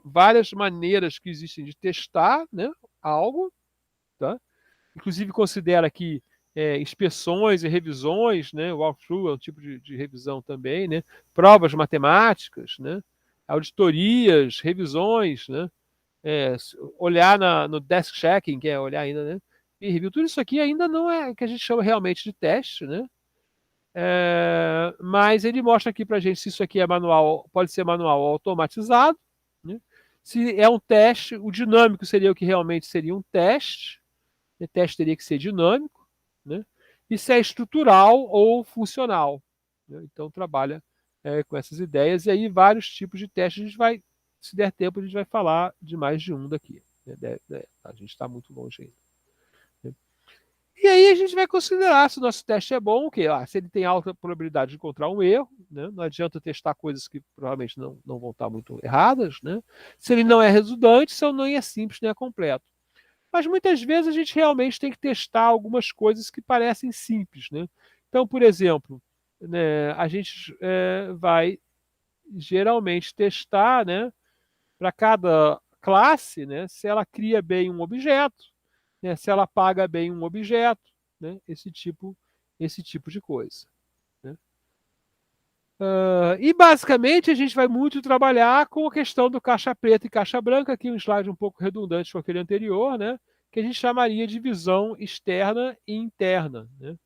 A: várias maneiras que existem de testar, né, algo, tá? Inclusive considera aqui inspeções e revisões, né, walkthrough é um tipo de revisão também, né, provas matemáticas, né, auditorias, revisões, né, olhar no desk checking, que é olhar ainda, né, e review, tudo isso aqui ainda não é o que a gente chama realmente de teste, né, mas ele mostra aqui para a gente se isso aqui é manual, pode ser manual ou automatizado. Né? Se é um teste, o dinâmico seria o que realmente seria um teste. O teste teria que ser dinâmico. Né? E se é estrutural ou funcional. Né? Então trabalha com essas ideias. E aí vários tipos de testes. A gente vai, se der tempo, a gente vai falar de mais de um daqui. Né? A gente está muito longe ainda. E aí a gente vai considerar se o nosso teste é bom, o quê? Se ele tem alta probabilidade de encontrar um erro, né? Não adianta testar coisas que provavelmente não vão estar muito erradas, né? Se ele não é redundante, se ele não é simples nem é completo. Mas muitas vezes a gente realmente tem que testar algumas coisas que parecem simples, né? Então, por exemplo, né, a gente vai geralmente testar, né, para cada classe, né, se ela cria bem um objeto, né, se ela paga bem um objeto, né, esse tipo de coisa. Né? E basicamente a gente vai muito trabalhar com a questão do caixa preta e caixa branca, aqui um slide um pouco redundante com aquele anterior, né, que a gente chamaria de visão externa e interna. Né?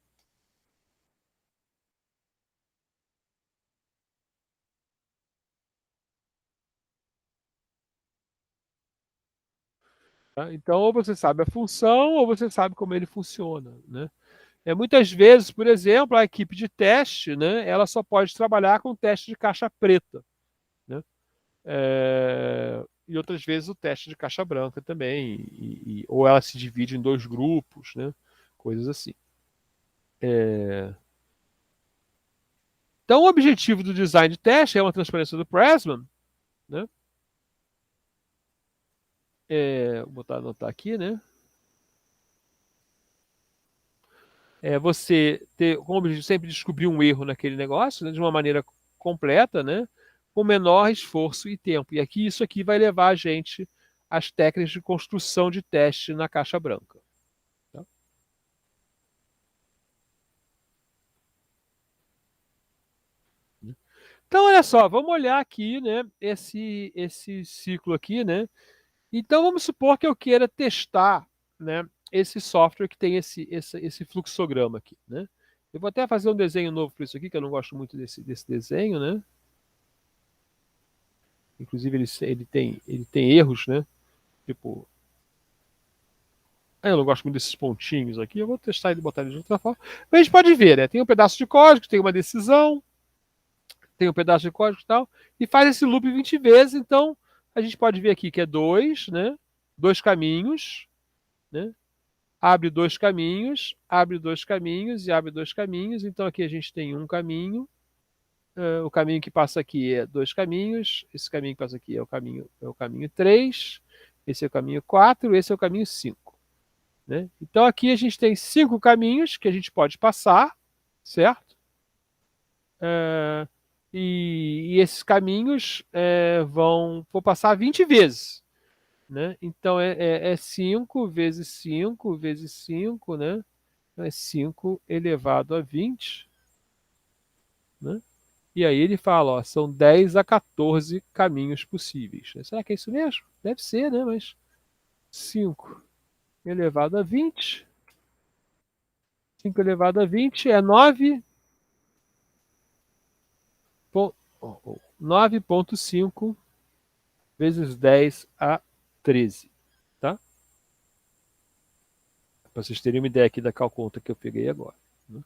A: Tá? Então, ou você sabe a função, ou você sabe como ele funciona. Né? Muitas vezes, por exemplo, a equipe de teste, né, ela só pode trabalhar com teste de caixa preta. Né? E outras vezes o teste de caixa branca também, ou ela se divide em dois grupos, né? Coisas assim. Então, o objetivo do design de teste é uma transparência do Pressman, né? Vou botar anotar aqui, né? Você ter como objetivo sempre descobrir um erro naquele negócio, né, de uma maneira completa, né? Com menor esforço e tempo. E aqui isso aqui vai levar a gente às técnicas de construção de teste na caixa branca. Tá? Então, olha só, vamos olhar aqui, né, esse ciclo aqui, né? Então, vamos supor que eu queira testar, né, esse software que tem esse fluxograma aqui, né? Eu vou até fazer um desenho novo para isso aqui, que eu não gosto muito desse desenho, né? Inclusive, ele tem erros, né? Tipo, eu não gosto muito desses pontinhos aqui, eu vou testar ele e botar ele de outra forma. Mas a gente pode ver, né? Tem um pedaço de código, tem uma decisão, tem um pedaço de código e tal, e faz esse loop 20 vezes, então a gente pode ver aqui que é dois, né? Dois caminhos, né? Abre dois caminhos e abre dois caminhos. Então aqui a gente tem um caminho. O caminho que passa aqui é dois caminhos. Esse caminho que passa aqui é o caminho 3. Esse é o caminho 4. Esse é o caminho 5. Né? Então aqui a gente tem 5 caminhos que a gente pode passar, certo? É, e esses caminhos vou passar 20 vezes. Né? Então é 5 vezes 5 vezes 5, né? Então é 5 elevado a 20. Né? E aí ele fala, ó, são 10 a 14 caminhos possíveis. Será que é isso mesmo? Deve ser, né? Mas 5 elevado a 20. 5 elevado a 20 é 9,5 vezes 10 a 13. Tá? Para vocês terem uma ideia aqui da calconta que eu peguei agora. Né?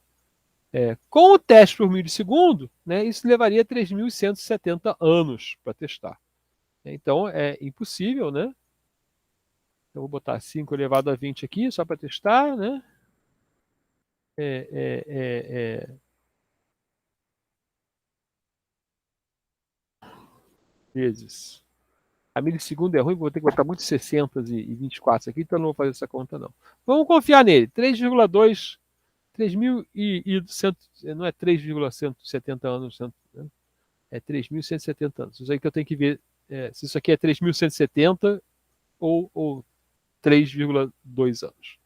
A: Com o teste por milissegundo, né, isso levaria 3.170 anos para testar. Então é impossível, né? Então vou botar 5 elevado a 20 aqui, só para testar, né? É, é, é, é, vezes. A milissegundo é ruim, vou ter que botar muitos 60 e 24 aqui, então não vou fazer essa conta, não. Vamos confiar nele. 3,2, 3.100, não é 3,170 anos, né? É 3.170 anos. Isso aí que eu tenho que ver se isso aqui é 3.170 ou 3,2 anos.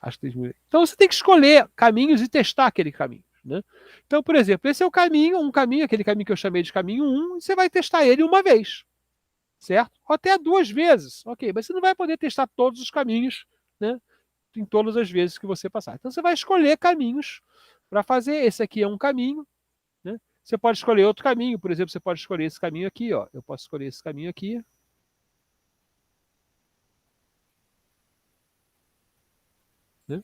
A: Acho que 3.000. Então você tem que escolher caminhos e testar aquele caminho. Né? Então, por exemplo, esse é o caminho, aquele caminho que eu chamei de caminho 1, e você vai testar ele uma vez, certo? Ou até duas vezes, ok, mas você não vai poder testar todos os caminhos, né, em todas as vezes que você passar. Então você vai escolher caminhos para fazer. Esse aqui é um caminho, né? Você pode escolher outro caminho, por exemplo, você pode escolher esse caminho aqui, ó. Eu posso escolher esse caminho aqui. Né?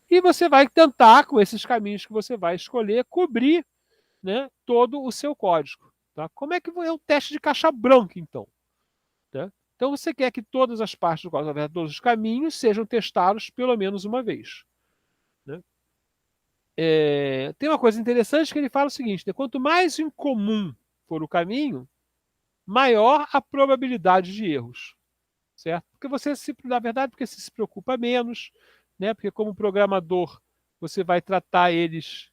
A: E você vai tentar, com esses caminhos que você vai escolher, cobrir, né, todo o seu código. Tá? Como é que é o teste de caixa branca, então? Tá? Então você quer que todas as partes do código, na verdade, todos os caminhos, sejam testados pelo menos uma vez. Né? Tem uma coisa interessante que ele fala o seguinte: né, quanto mais incomum for o caminho, maior a probabilidade de erros. Certo? Porque na verdade, porque você se preocupa menos, né? Porque como programador, você vai tratar eles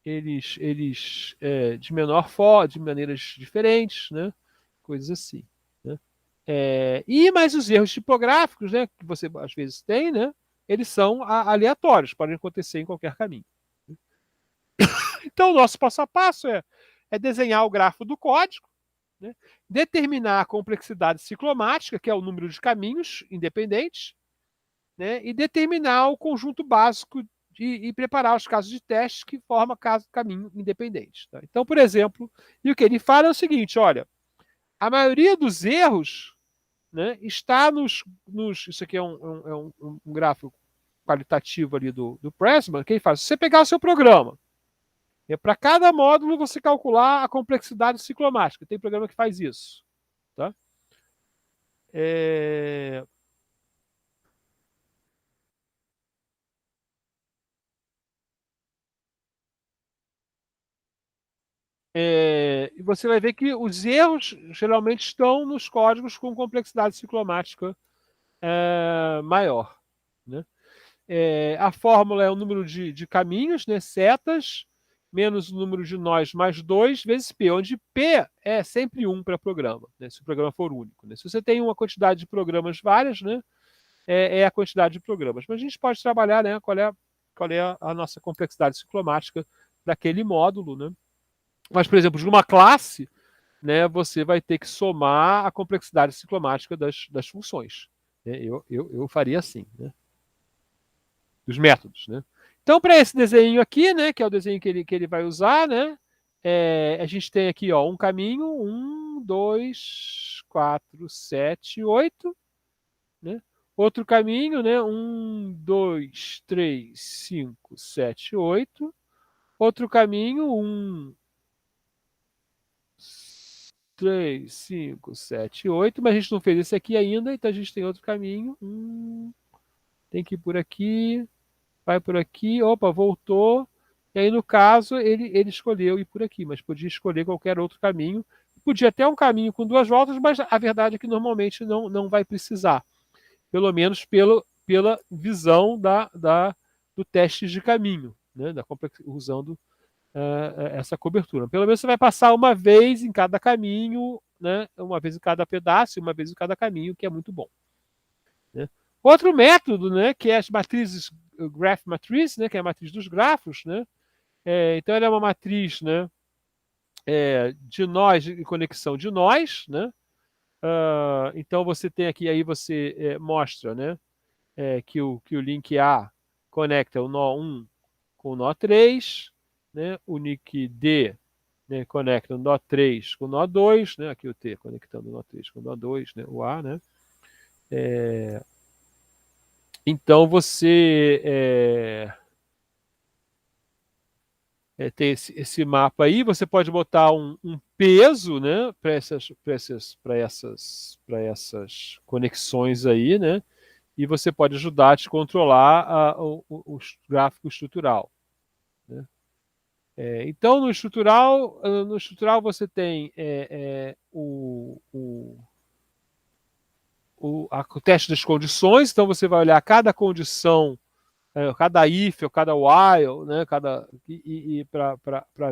A: de menor forma, de maneiras diferentes, né? Coisas assim. Né? E mais os erros tipográficos, né, que você às vezes tem, né, eles são aleatórios, podem acontecer em qualquer caminho. Então, o nosso passo a passo é desenhar o grafo do código, né, determinar a complexidade ciclomática, que é o número de caminhos independentes, né, e determinar o conjunto básico e preparar os casos de teste que formam caminho independente. Tá? Então, por exemplo, e o que ele fala é o seguinte: olha, a maioria dos erros, né, está isso aqui é um gráfico qualitativo ali do Pressman, que ele faz. Se você pegar o seu programa, para cada módulo você calcular a complexidade ciclomática. Tem programa que faz isso. Tá? É... E você vai ver que os erros geralmente estão nos códigos com complexidade ciclomática maior. Né? A fórmula é o número de caminhos, né, setas, menos o número de nós mais 2 vezes P, onde P é sempre 1 para programa, né, se o programa for único. Né? Se você tem uma quantidade de programas várias, né, é a quantidade de programas. Mas a gente pode trabalhar, né, qual é a nossa complexidade ciclomática daquele módulo. Né? Mas, por exemplo, de uma classe, né, você vai ter que somar a complexidade ciclomática das funções. Né? Eu faria assim, né? Dos métodos, né? Então, para esse desenho aqui, né, que é o desenho que ele vai usar, né, a gente tem aqui, ó, um caminho, 1, 2, 4, 7, 8, né? Outro caminho, né, 1, 2, 3, 5, 7, 8. Outro caminho, 1, 3, 5, 7, 8, mas a gente não fez esse aqui ainda, então a gente tem outro caminho, tem que ir por aqui, vai por aqui, opa, voltou. E aí, no caso, ele escolheu ir por aqui, mas podia escolher qualquer outro caminho. Podia até um caminho com 2 voltas, mas a verdade é que normalmente não vai precisar. Pelo menos pela visão do teste de caminho, né? Usando essa cobertura. Pelo menos você vai passar uma vez em cada caminho, né? Uma vez em cada pedaço, uma vez em cada caminho, que é muito bom. Né? Outro método, né, que é as matrizes Graph Matriz, né, que é a matriz dos grafos, né? Então ela é uma matriz, né, de nós, de conexão de nós, né? Então você tem aqui, aí você mostra, né, que o link A conecta o nó 1 com o nó 3, né? O link D, né, conecta o nó 3 com o nó 2, né? Aqui o T conectando o nó 3 com o nó 2, né? O A, né? Então você tem esse mapa aí, você pode botar um peso, né, para essas conexões aí, né, e você pode ajudar a te controlar o gráfico estrutural. Né? Então, no estrutural você tem o teste das condições, então você vai olhar cada condição, cada if ou cada while, né, para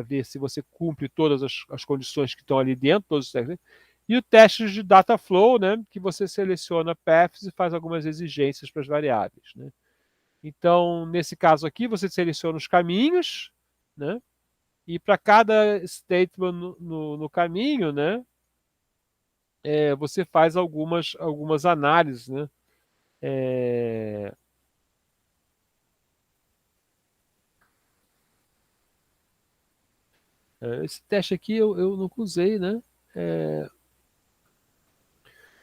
A: ver se você cumpre todas as condições que estão ali dentro, todos os testes. E o teste de data flow, né, que você seleciona paths e faz algumas exigências para as variáveis. Né? Então, nesse caso aqui, você seleciona os caminhos, né, e para cada statement no caminho, né, você faz algumas análises. Né? Esse teste aqui eu nunca usei, né?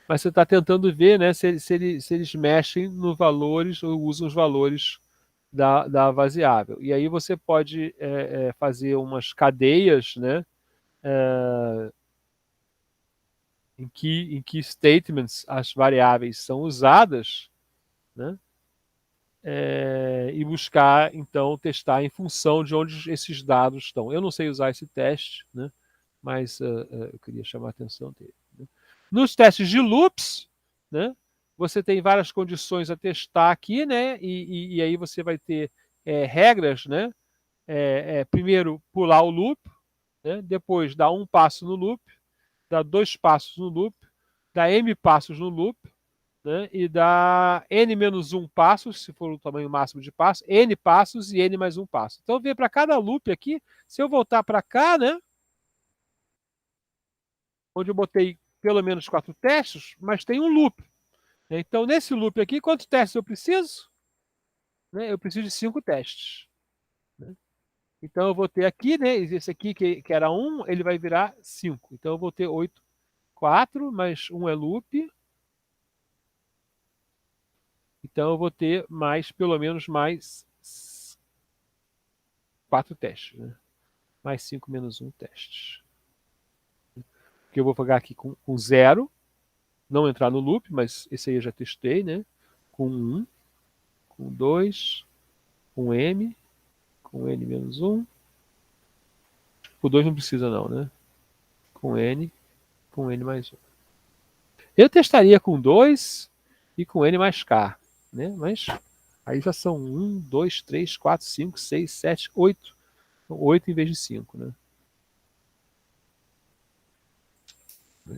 A: Mas você está tentando ver, né, se eles mexem nos valores ou usam os valores da variável. E aí você pode fazer umas cadeias, né, em que statements as variáveis são usadas, né, e buscar, então, testar em função de onde esses dados estão. Eu não sei usar esse teste, né, mas eu queria chamar a atenção dele. Né? Nos testes de loops, né, você tem várias condições a testar aqui, né, e aí você vai ter regras, né, primeiro pular o loop, né, depois dar um passo no loop, dar 2 passos no loop, dá m passos no loop, né? E dá n menos 1 passos, se for o tamanho máximo de passo, n passos e n mais 1 passo. Então, ver para cada loop aqui, se eu voltar para cá, né? Onde eu botei pelo menos 4 testes, mas tem um loop. Então, nesse loop aqui, quantos testes eu preciso? Né? Eu preciso de 5 testes. Né? Então, eu vou ter aqui, né? Esse aqui que era 1, ele vai virar 5. Então, eu vou ter 8, 4, mais 1 é loop. Então, eu vou ter mais, pelo menos, mais 4 testes. Né? Mais 5 menos 1 testes. Que eu vou pagar aqui com 0, não entrar no loop, mas esse aí eu já testei, né? Com 1, com 2, com m, com n menos 1. O 2 não precisa não, né? Com n mais 1. Eu testaria com 2 e com n mais k, né? Mas aí já são 1, 2, 3, 4, 5, 6, 7, 8. 8 em vez de 5, né?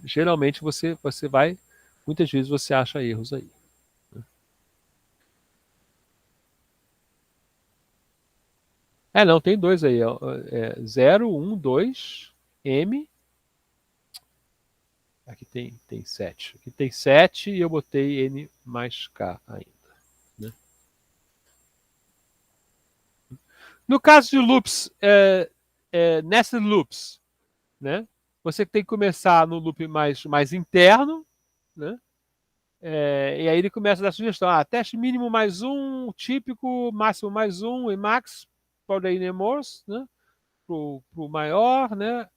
A: Geralmente você vai, muitas vezes você acha erros aí. Não, tem 2 aí. 0, 1, 2, M. Aqui tem 7. Aqui tem 7 e eu botei N mais K ainda. Né? No caso de loops, nested loops, né? Você tem que começar no loop mais interno, né? E aí ele começa a dar sugestão. Teste mínimo mais 1, típico, máximo mais 1 e max para o Morse, né? Para o maior, né?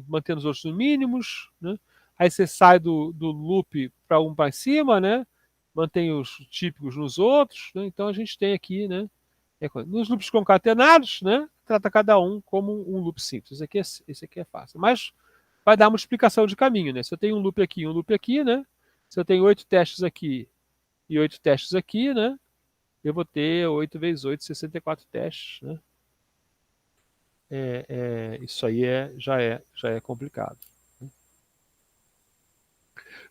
A: Mantendo os outros no mínimos, né? Aí você sai do loop para um para cima, né? Mantém os típicos nos outros, né? Então a gente tem aqui, né? Nos loops concatenados, né? Trata cada um como um loop simples. Esse aqui é fácil. Mas vai dar uma explicação de caminho, né? Se eu tenho um loop aqui, né? Se eu tenho 8 testes aqui e 8 testes aqui, né? Eu vou ter 8 vezes 8, 64 testes, né? Isso aí já é complicado.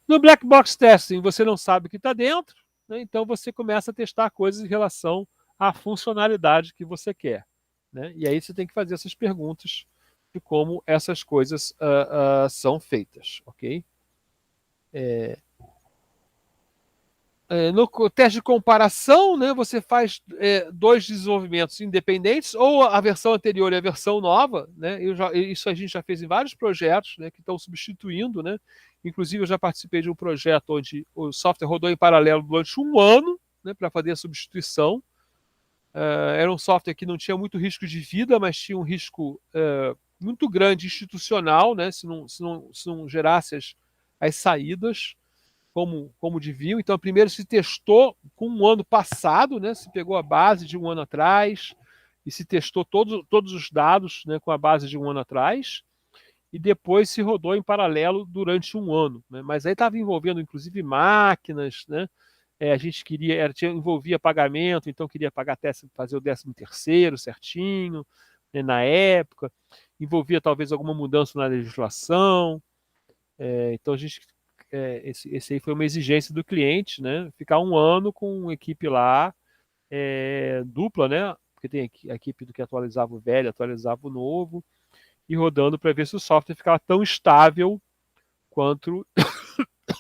A: No black box testing, você não sabe o que está dentro, né? Então você começa a testar coisas em relação à funcionalidade que você quer. Né? E aí você tem que fazer essas perguntas de como essas coisas são feitas, ok? No teste de comparação, né, você faz 2 desenvolvimentos independentes, ou a versão anterior e a versão nova. Né, isso a gente já fez em vários projetos, né, que estão substituindo. Né, inclusive, eu já participei de um projeto onde o software rodou em paralelo durante um ano, né, para fazer a substituição. Era um software que não tinha muito risco de vida, mas tinha um risco muito grande institucional, né, se não gerasse as saídas como deviam. Então, primeiro se testou com um ano passado, né? Se pegou a base de um ano atrás e se testou todos os dados, né, com a base de um ano atrás, e depois se rodou em paralelo durante um ano. Né? Mas aí estava envolvendo, inclusive, máquinas, né? A gente envolvia pagamento, então queria fazer o 13º certinho, né, na época. Envolvia talvez alguma mudança na legislação. Então a gente esse aí foi uma exigência do cliente, né? Ficar um ano com uma equipe lá, dupla, né? Porque tem a equipe do que atualizava o velho, atualizava o novo, e rodando para ver se o software ficava tão estável quanto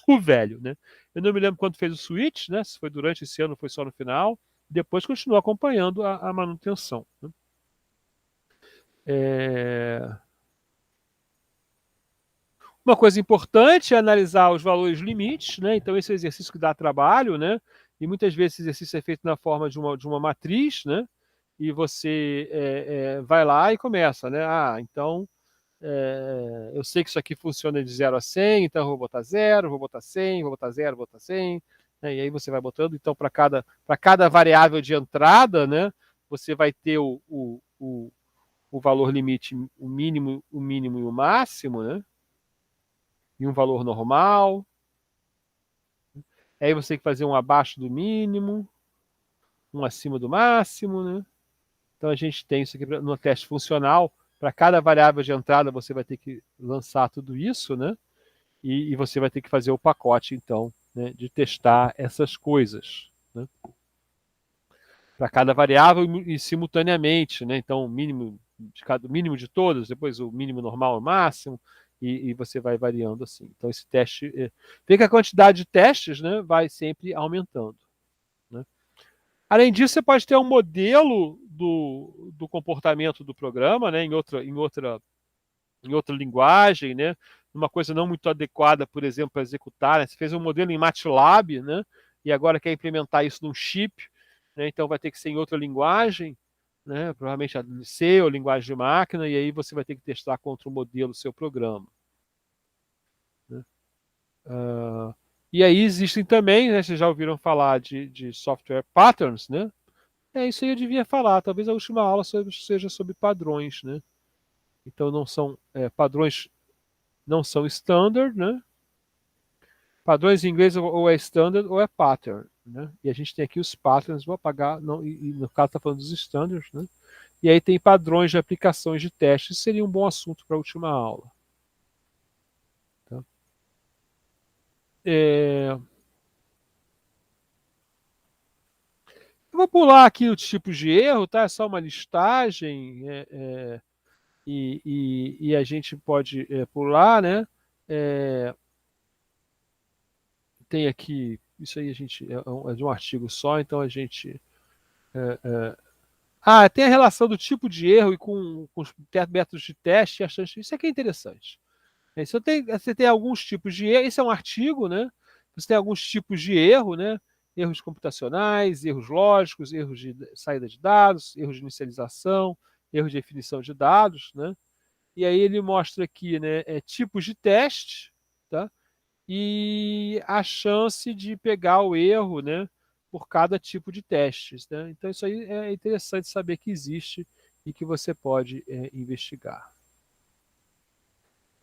A: o velho, né? Eu não me lembro quando fez o switch, né? Se foi durante esse ano, foi só no final. Depois continuou acompanhando a manutenção. Né? Uma coisa importante é analisar os valores limites, né? Então, esse é um exercício que dá trabalho, né? E muitas vezes esse exercício é feito na forma de uma matriz, né? E você vai lá e começa, né? Então, eu sei que isso aqui funciona de 0 a 100, então eu vou botar 0, vou botar 100, vou botar 0, vou botar 100, né? E aí você vai botando. Então, para cada variável de entrada, né? Você vai ter o valor limite, o mínimo e o máximo, né? E um valor normal. Aí você tem que fazer um abaixo do mínimo, um acima do máximo, né? Então a gente tem isso aqui no teste funcional. Para cada variável de entrada você vai ter que lançar tudo isso, né? e você vai ter que fazer o pacote, então, né, de testar essas coisas, né, para cada variável e simultaneamente, né? Então, o mínimo de cada, mínimo de todos, depois o mínimo normal, o máximo, e você vai variando assim. Então, esse teste, vê que a quantidade de testes, né, vai sempre aumentando, né? Além disso, você pode ter um modelo do comportamento do programa, né, em outra linguagem, né? Uma coisa não muito adequada, por exemplo, para executar. Né? Você fez um modelo em MATLAB, né? E agora quer implementar isso num chip, né? Então vai ter que ser em outra linguagem, né? Provavelmente a C ou linguagem de máquina, e aí você vai ter que testar contra o modelo do seu programa. Né? E aí existem também, né? Vocês já ouviram falar de software patterns, né? É isso aí eu devia falar. Talvez a última aula seja sobre padrões, né? Então não são padrões não são standard, né? Padrões em inglês ou é standard ou é pattern, né? E a gente tem aqui os patterns, vou apagar, não, e no caso está falando dos standards, né? E aí tem padrões de aplicações de testes, seria um bom assunto para a última aula. Tá? Eu vou pular aqui os tipos de erro, tá? É só uma listagem e a gente pode pular, né? É, tem aqui, isso aí a gente é de um artigo só, então a gente tem a relação do tipo de erro e com os métodos de teste, isso aqui é interessante. Você tem alguns tipos de erro, esse é um artigo, né? Você tem alguns tipos de erro, né? Erros computacionais, erros lógicos, erros de saída de dados, erros de inicialização, erros de definição de dados, né? E aí ele mostra aqui, né, tipos de teste, tá? E a chance de pegar o erro, né, por cada tipo de testes, né? Então isso aí é interessante saber que existe e que você pode investigar.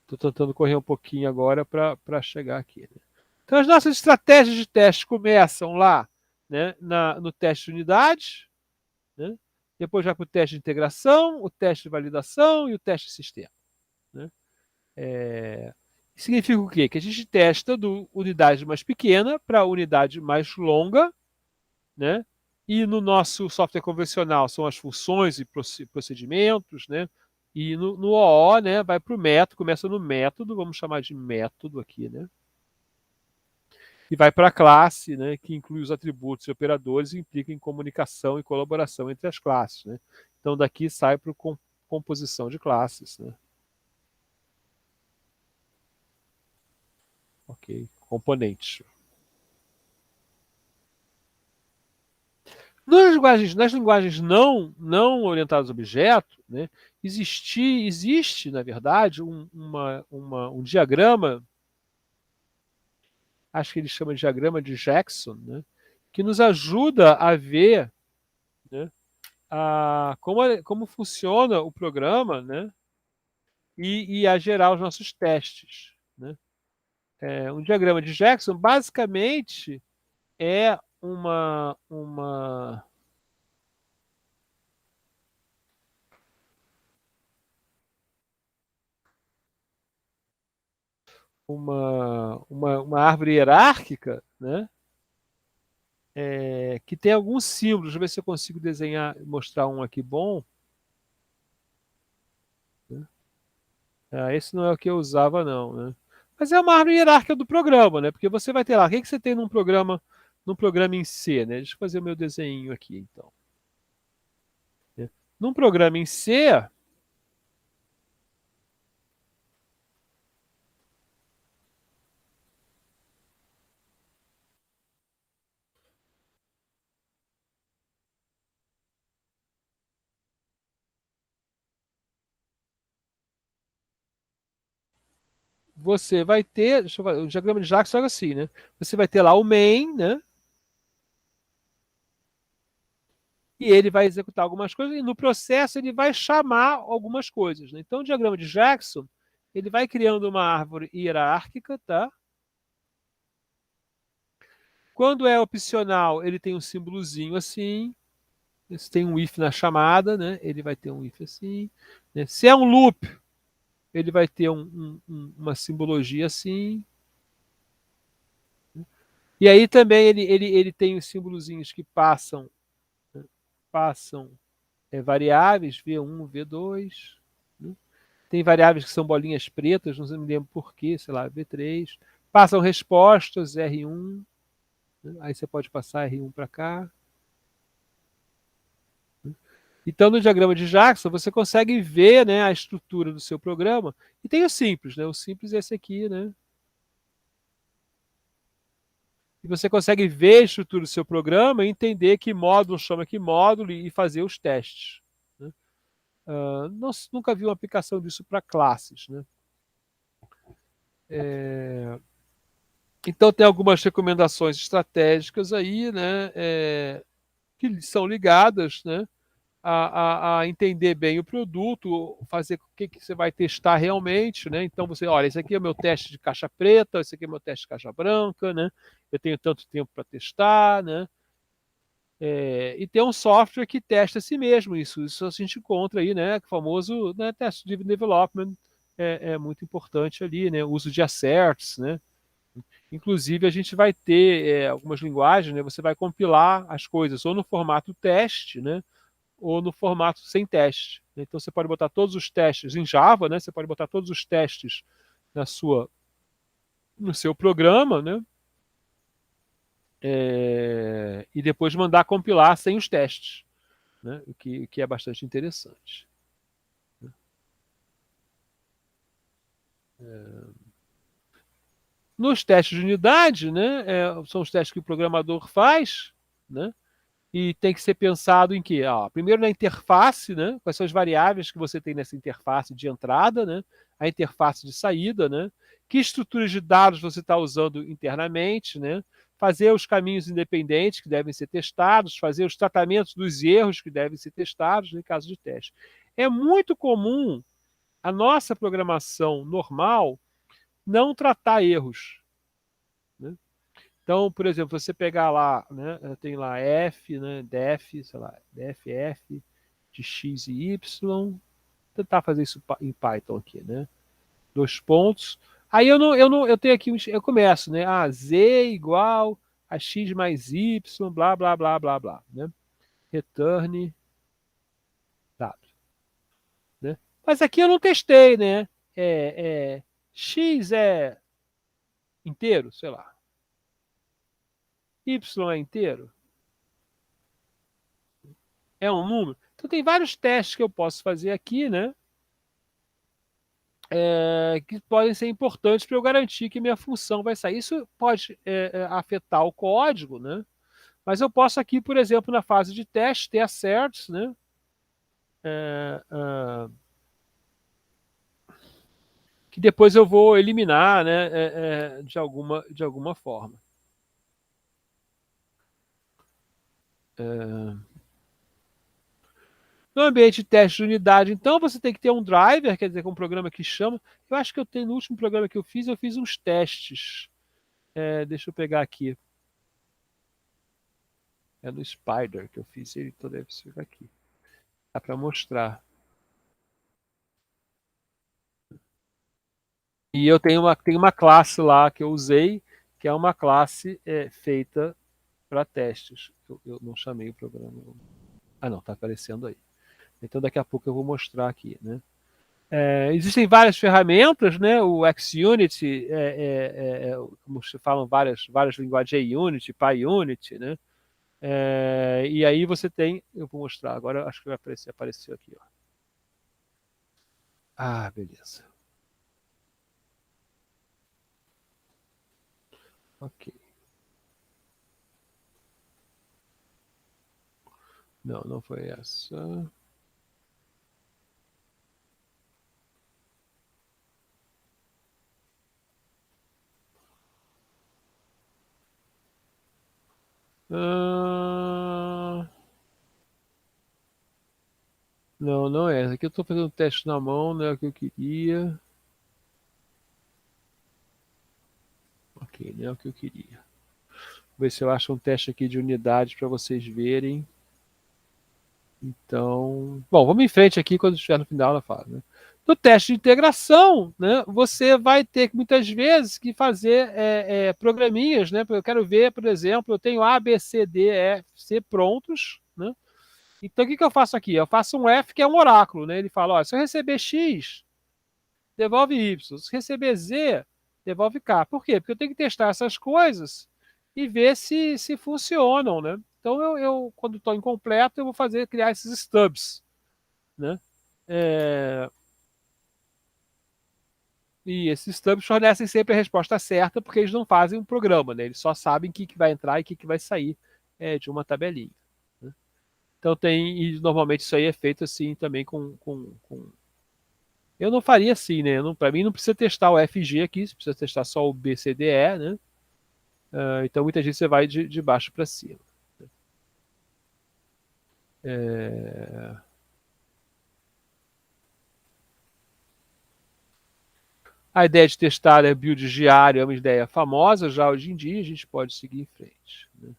A: Estou tentando correr um pouquinho agora para chegar aqui. Né? Então as nossas estratégias de teste começam lá, né, no teste de unidade, né? Depois vai para o teste de integração, o teste de validação e o teste de sistema. Né? Significa o quê? Que a gente testa do unidade mais pequena para a unidade mais longa, né? E no nosso software convencional são as funções e procedimentos, né? E no OO, né, vai para o método, começa no método, vamos chamar de método aqui, né? E vai para a classe, né, que inclui os atributos e operadores e implica em comunicação e colaboração entre as classes, né? Então daqui sai para composição de classes, né? Ok, componentes. Nas linguagens não orientadas a objeto, né, existe, na verdade, um diagrama, acho que ele chama de diagrama de Jackson, né, que nos ajuda a ver, né, como funciona o programa, né, e a gerar os nossos testes. Né. Um diagrama de Jackson, basicamente, é uma árvore hierárquica, né? Que tem alguns símbolos. Deixa eu ver se eu consigo desenhar, mostrar um aqui bom. Né? Esse não é o que eu usava, não. Né? Mas é uma árvore hierárquica do programa, né? Porque você vai ter lá. O que, que você tem num programa em C, né? Deixa eu fazer o meu desenho aqui, então. Né? Num programa em C, você vai ter, deixa eu ver, o diagrama de Jackson é assim, né? Você vai ter lá o main, né? E ele vai executar algumas coisas e no processo ele vai chamar algumas coisas. Né? Então o diagrama de Jackson, ele vai criando uma árvore hierárquica, tá? Quando é opcional, ele tem um símbolozinho assim. Se tem um if na chamada, né? Ele vai ter um if assim. Né? Se é um loop, ele vai ter uma simbologia assim. E aí também ele tem os símbolozinhos que passam variáveis, V1, V2. Né? Tem variáveis que são bolinhas pretas, não me lembro por quê, sei lá, V3. Passam respostas, R1. Né? Aí você pode passar R1 para cá. Então, no diagrama de Jackson, você consegue ver, né, a estrutura do seu programa. E tem o simples, né? O simples é esse aqui, né? E você consegue ver a estrutura do seu programa e entender que módulo chama que módulo e fazer os testes. Né? Nunca vi uma aplicação disso para classes. Né? Então, tem algumas recomendações estratégicas aí, né, que são ligadas, né, a entender bem o produto, fazer o que você vai testar realmente, né? Então você, olha, esse aqui é o meu teste de caixa preta, esse aqui é o meu teste de caixa branca, né? Eu tenho tanto tempo para testar, né? E tem um software que testa a si mesmo, isso a gente encontra aí, né? O famoso, né, test driven development é muito importante ali, né? O uso de asserts, né? Inclusive a gente vai ter algumas linguagens, né? Você vai compilar as coisas ou no formato teste, né? Ou no formato sem teste. Então você pode botar todos os testes em Java, né? Você pode botar todos os testes no seu programa, né? E depois mandar compilar sem os testes, né? O que é bastante interessante. Nos testes de unidade, né? São os testes que o programador faz, né? E tem que ser pensado em quê? Primeiro na interface, né? Quais são as variáveis que você tem nessa interface de entrada, né? A interface de saída, né? Que estruturas de dados você está usando internamente, né? Fazer os caminhos independentes que devem ser testados, fazer os tratamentos dos erros que devem ser testados em caso de teste. É muito comum a nossa programação normal não tratar erros. Né? Então, por exemplo, você pegar lá, né, tem lá f, né, def, sei lá, dff de x e y, vou tentar fazer isso em Python aqui, né? Dois pontos. Aí eu tenho aqui, eu começo, né? Z igual a x mais y, blá, blá, blá, blá, blá, né? Return dado, né? Mas aqui eu não testei, né? X é inteiro, sei lá. Y é inteiro? É um número? Então tem vários testes que eu posso fazer aqui, né? Que podem ser importantes para eu garantir que minha função vai sair. Isso pode afetar o código, né? Mas eu posso aqui, por exemplo, na fase de teste, ter asserts, né? Que depois eu vou eliminar, né? De alguma forma. No ambiente de teste de unidade, então, você tem que ter um driver, quer dizer, com um programa que chama. Eu acho que eu tenho no último programa que eu fiz uns testes. Deixa eu pegar aqui. É no Spider que eu fiz ele, então deve ser aqui. Dá para mostrar. E eu tenho uma classe lá que eu usei, que é uma classe feita para testes. Eu não chamei o programa. Ah, não, está aparecendo aí. Então daqui a pouco eu vou mostrar aqui, né? Existem várias ferramentas, né? O XUnit, como se falam várias linguagens, JUnit, PyUnit, né? E aí você tem, eu vou mostrar agora, acho que vai aparecer, apareceu aqui, ó. Beleza. Ok. Não, não foi essa. Não, não é essa. Aqui eu estou fazendo um teste na mão, não é o que eu queria. Ok, não é o que eu queria. Vou ver se eu acho um teste aqui de unidade para vocês verem. Então, bom, vamos em frente aqui quando estiver no final da fase. Né? No teste de integração, né, você vai ter muitas vezes que fazer programinhas, né? Eu quero ver, por exemplo, eu tenho A, B, C, D, E, F, C prontos, né? Então o que eu faço aqui? Eu faço um F que é um oráculo, né? Ele fala, ó, se eu receber X, devolve Y. Se receber Z, devolve K. Por quê? Porque eu tenho que testar essas coisas e ver se funcionam, né? Então quando estou incompleto, eu vou criar esses stubs, né? É, E esses stubs fornecem sempre a resposta certa, porque eles não fazem um programa, né? Eles só sabem o que vai entrar e o que vai sair de uma tabelinha, né? Então e normalmente isso aí é feito assim também com. Eu não faria assim, né? Para mim não precisa testar o FG aqui, você precisa testar só o BCDE, né? Então muita gente você vai de baixo para cima. É... A ideia de testar build diário é uma ideia famosa já hoje em dia, a gente pode seguir em frente, né?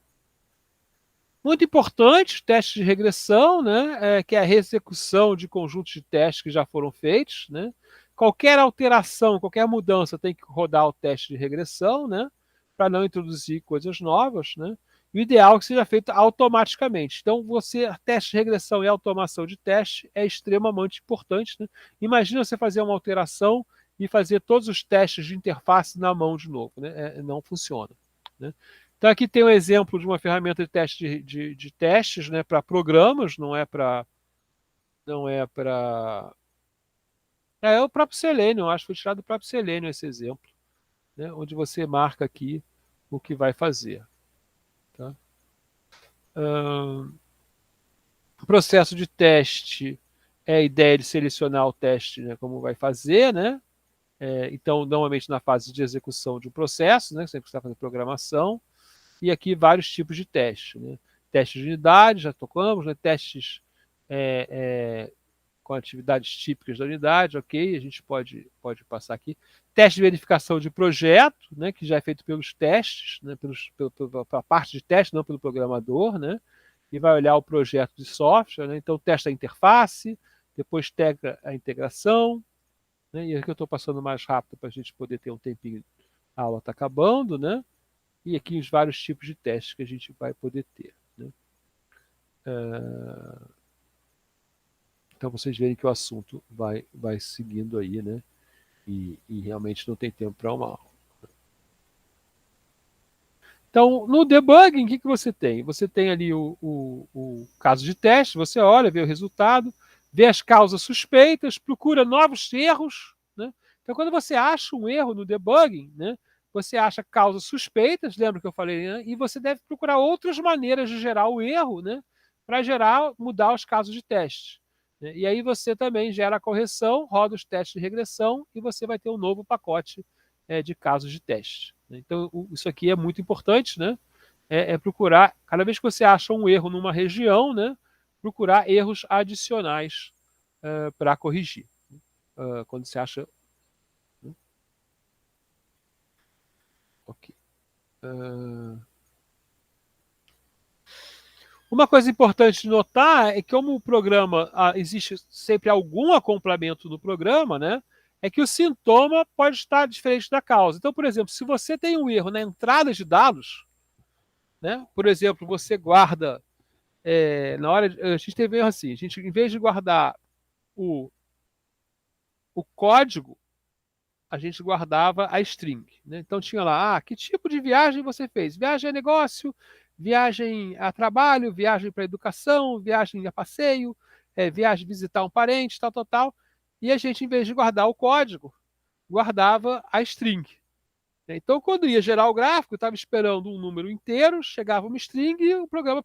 A: Muito importante, testes de regressão, né, que é a reexecução de conjuntos de testes que já foram feitos, né? Qualquer alteração, qualquer mudança tem que rodar o teste de regressão, né, para não introduzir coisas novas, né? O ideal é que seja feito automaticamente. Então, teste de regressão e automação de teste é extremamente importante, né? Imagina você fazer uma alteração e fazer todos os testes de interface na mão de novo, né? Não funciona, né? Então aqui tem um exemplo de uma ferramenta de teste de testes, né, para programas, não é para é o próprio Selenium, acho que foi tirado do próprio Selenium esse exemplo, né, onde você marca aqui o que vai fazer, tá? O processo de teste é a ideia de selecionar o teste, né, como vai fazer, né? Então, normalmente na fase de execução de um processo, né, sempre que você está fazendo programação, e aqui vários tipos de testes, né? Testes de unidade, já tocamos, né? Testes é, é, com atividades típicas da unidade, ok, a gente pode passar aqui. Teste de verificação de projeto, né? Que já é feito pelos testes, né? Pela parte de teste, não pelo programador, né? E vai olhar o projeto de software, né? Então testa a interface, depois testa a integração, né? E aqui eu estou passando mais rápido para a gente poder ter um tempinho, a aula está acabando, né? E aqui os vários tipos de testes que a gente vai poder ter, né? Então vocês verem que o assunto vai seguindo aí, né? E realmente não tem tempo para uma aula. Então, no debugging, o que você tem? Você tem ali o caso de teste, você olha, vê o resultado, vê as causas suspeitas, procura novos erros, né? Então, quando você acha um erro no debugging, né, você acha causas suspeitas, lembra que eu falei, né? E você deve procurar outras maneiras de gerar o erro, né, para mudar os casos de teste, né? E aí você também gera a correção, roda os testes de regressão e você vai ter um novo pacote de casos de teste. Então, isso aqui é muito importante, né? Procurar, cada vez que você acha um erro numa região, né, procurar erros adicionais para corrigir. Quando você acha. Ok. Uma coisa importante de notar é que, como o programa existe sempre algum acoplamento no programa, né? É que o sintoma pode estar diferente da causa. Então, por exemplo, se você tem um erro na entrada de dados, né? Por exemplo, você guarda na hora a gente teve erro assim, a gente em vez de guardar o, o código, a gente guardava a string, né? Então tinha lá, que tipo de viagem você fez? Viagem a negócio, viagem a trabalho, viagem para educação, viagem a passeio, viagem visitar um parente, tal, tal, tal. E a gente, em vez de guardar o código, guardava a string, né? Então, quando ia gerar o gráfico, estava esperando um número inteiro, chegava uma string e o programa,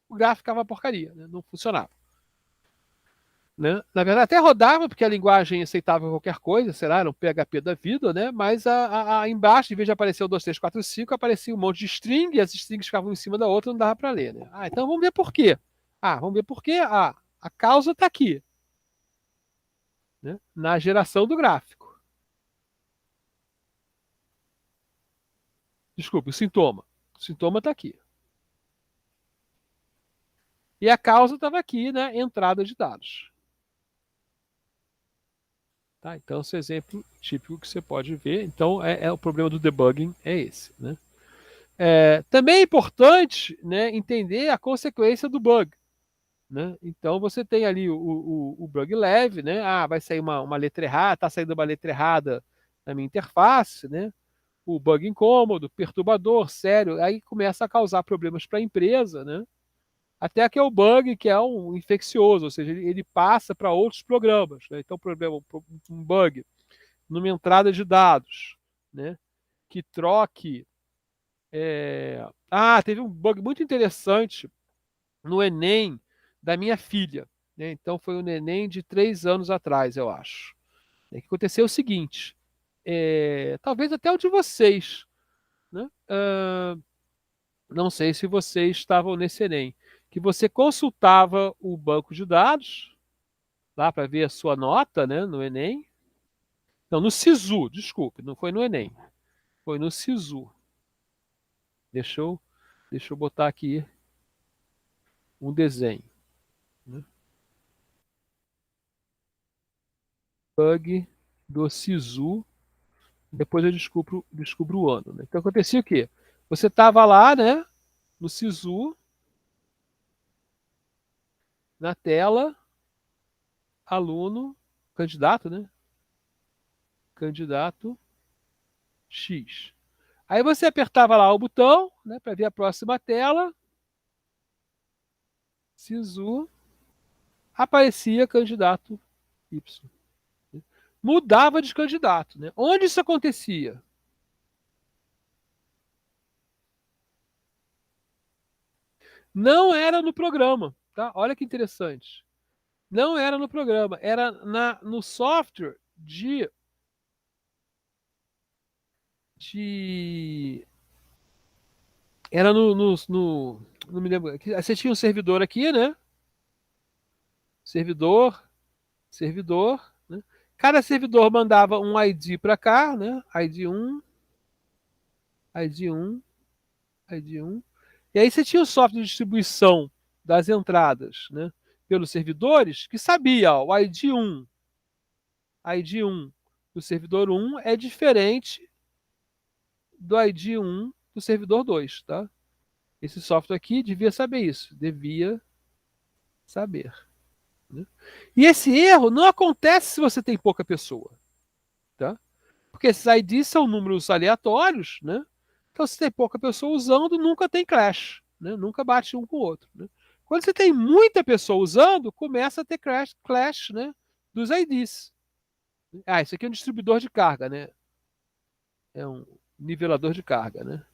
A: o gráfico ficava porcaria, né? Não funcionava, né? Na verdade, até rodava, porque a linguagem aceitava qualquer coisa, sei lá, era um PHP da vida, né? Mas embaixo, em vez de aparecer o 2, 3, 4, 5, aparecia um monte de string, e as strings ficavam em cima da outra, não dava para ler, né? Então vamos ver por quê. Vamos ver por quê. A causa está aqui, né? Na geração do gráfico. Desculpe, o sintoma. O sintoma está aqui. E a causa estava aqui, né? Entrada de dados. Tá? Então, esse exemplo típico que você pode ver. Então, o problema do debugging é esse. Né? Também é importante, né, entender a consequência do bug. Né? Então, você tem ali o bug leve, né? Vai sair uma letra errada, está saindo uma letra errada na minha interface, né? O bug incômodo, perturbador, sério, aí começa a causar problemas para a empresa, né? Até que é o bug que é um infeccioso, ou seja, ele passa para outros programas. Né? Então, um bug numa entrada de dados, né? Que troque. Teve um bug muito interessante no Enem da minha filha. Né? Então, foi um Enem de 3 anos atrás, eu acho. O que aconteceu é o seguinte: talvez até o de vocês. Né? Não sei se vocês estavam nesse Enem, que você consultava o banco de dados lá para ver a sua nota, né, no Enem. Não, no Sisu, desculpe, não foi no Enem, foi no Sisu. Deixa eu, deixa eu botar aqui um desenho. Né? Bug do Sisu, depois eu descubro o ano. Né? Então acontecia o quê? Você estava lá, né, no Sisu, na tela, aluno, candidato, né? Candidato X. Aí você apertava lá o botão, né, para ver a próxima tela. Sisu, aparecia candidato Y. Mudava de candidato. Né? Onde isso acontecia? Não era no programa. Tá? Olha que interessante. Não era no programa, era no software de. Era não me lembro. Você tinha um servidor aqui, né? Servidor, servidor. Né? Cada servidor mandava um ID para cá, né? ID 1, ID 1, ID 1. E aí você tinha o software de distribuição das entradas, né? Pelos servidores que sabia, ó, o ID 1 do servidor 1 é diferente do ID 1 do servidor 2, tá? Esse software aqui devia saber isso, devia saber. Né? E esse erro não acontece se você tem pouca pessoa, tá? Porque esses IDs são números aleatórios, né? Então, se tem pouca pessoa usando, nunca tem clash, né? Nunca bate um com o outro. Né? Quando você tem muita pessoa usando, começa a ter clash, né? Dos IDs. Isso aqui é um distribuidor de carga, né? É um nivelador de carga, né?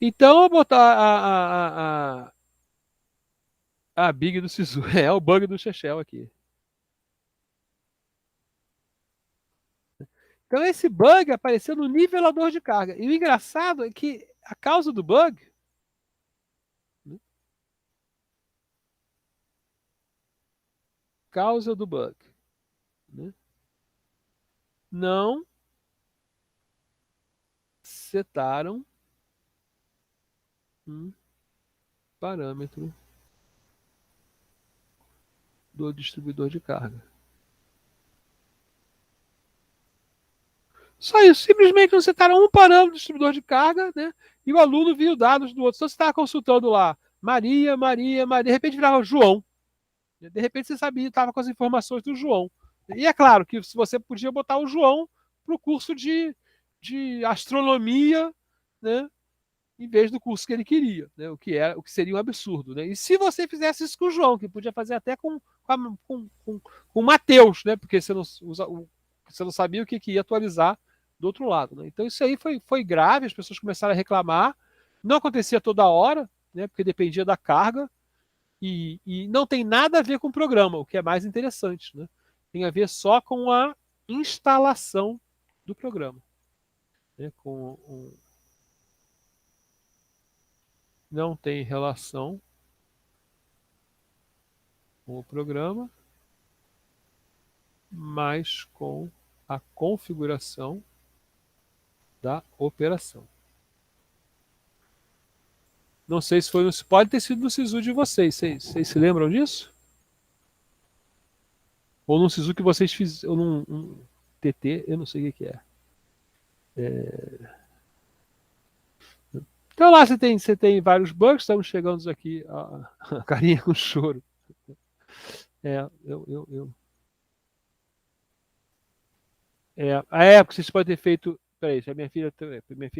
A: Então, eu vou botar a big do Sisu. É o bug do Shell aqui. Então, esse bug apareceu no nivelador de carga. E o engraçado é que a causa do bug, né, causa do bug, né, não setaram um parâmetro do distribuidor de carga. Só isso, simplesmente não setaram um parâmetro do distribuidor de carga, né? E o aluno viu dados do outro. Então você estava consultando lá Maria, Maria, Maria, de repente virava João. De repente você sabia, estava com as informações do João. E é claro que você podia botar o João para o curso de astronomia, né? Em vez do curso que ele queria, né? O que seria um absurdo. Né? E se você fizesse isso com o João, que podia fazer até com o Mateus, né? Porque você não sabia o que ia atualizar do outro lado. Né? Então isso aí foi grave, as pessoas começaram a reclamar. Não acontecia toda hora, né? Porque dependia da carga. E não tem nada a ver com o programa, o que é mais interessante. Né? Tem a ver só com a instalação do programa. Né? Não tem relação com o programa, mas com a configuração da operação. Não sei se foi, pode ter sido no SISU de vocês. Vocês se lembram disso? Ou num SISU que vocês fizeram, ou num TT, eu não sei o que é. Então lá você tem vários bugs, estamos chegando aqui, a carinha com choro. Eu. A época vocês podem ter feito. Peraí, se a minha filha,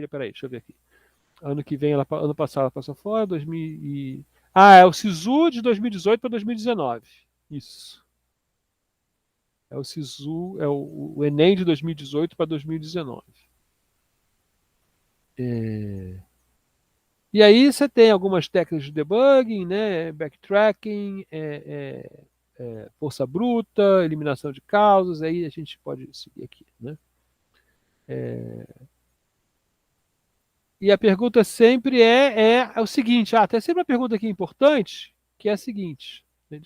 A: peraí, deixa eu ver aqui. Ano que vem, ano passado ela passou fora, 2000 e... é o SISU de 2018 para 2019. Isso. É o SISU, é o Enem de 2018 para 2019. É... E aí você tem algumas técnicas de debugging, né? Backtracking, força bruta, eliminação de causas, aí a gente pode seguir aqui, né? E a pergunta sempre é o seguinte, tem sempre uma pergunta aqui importante, que é a seguinte, né?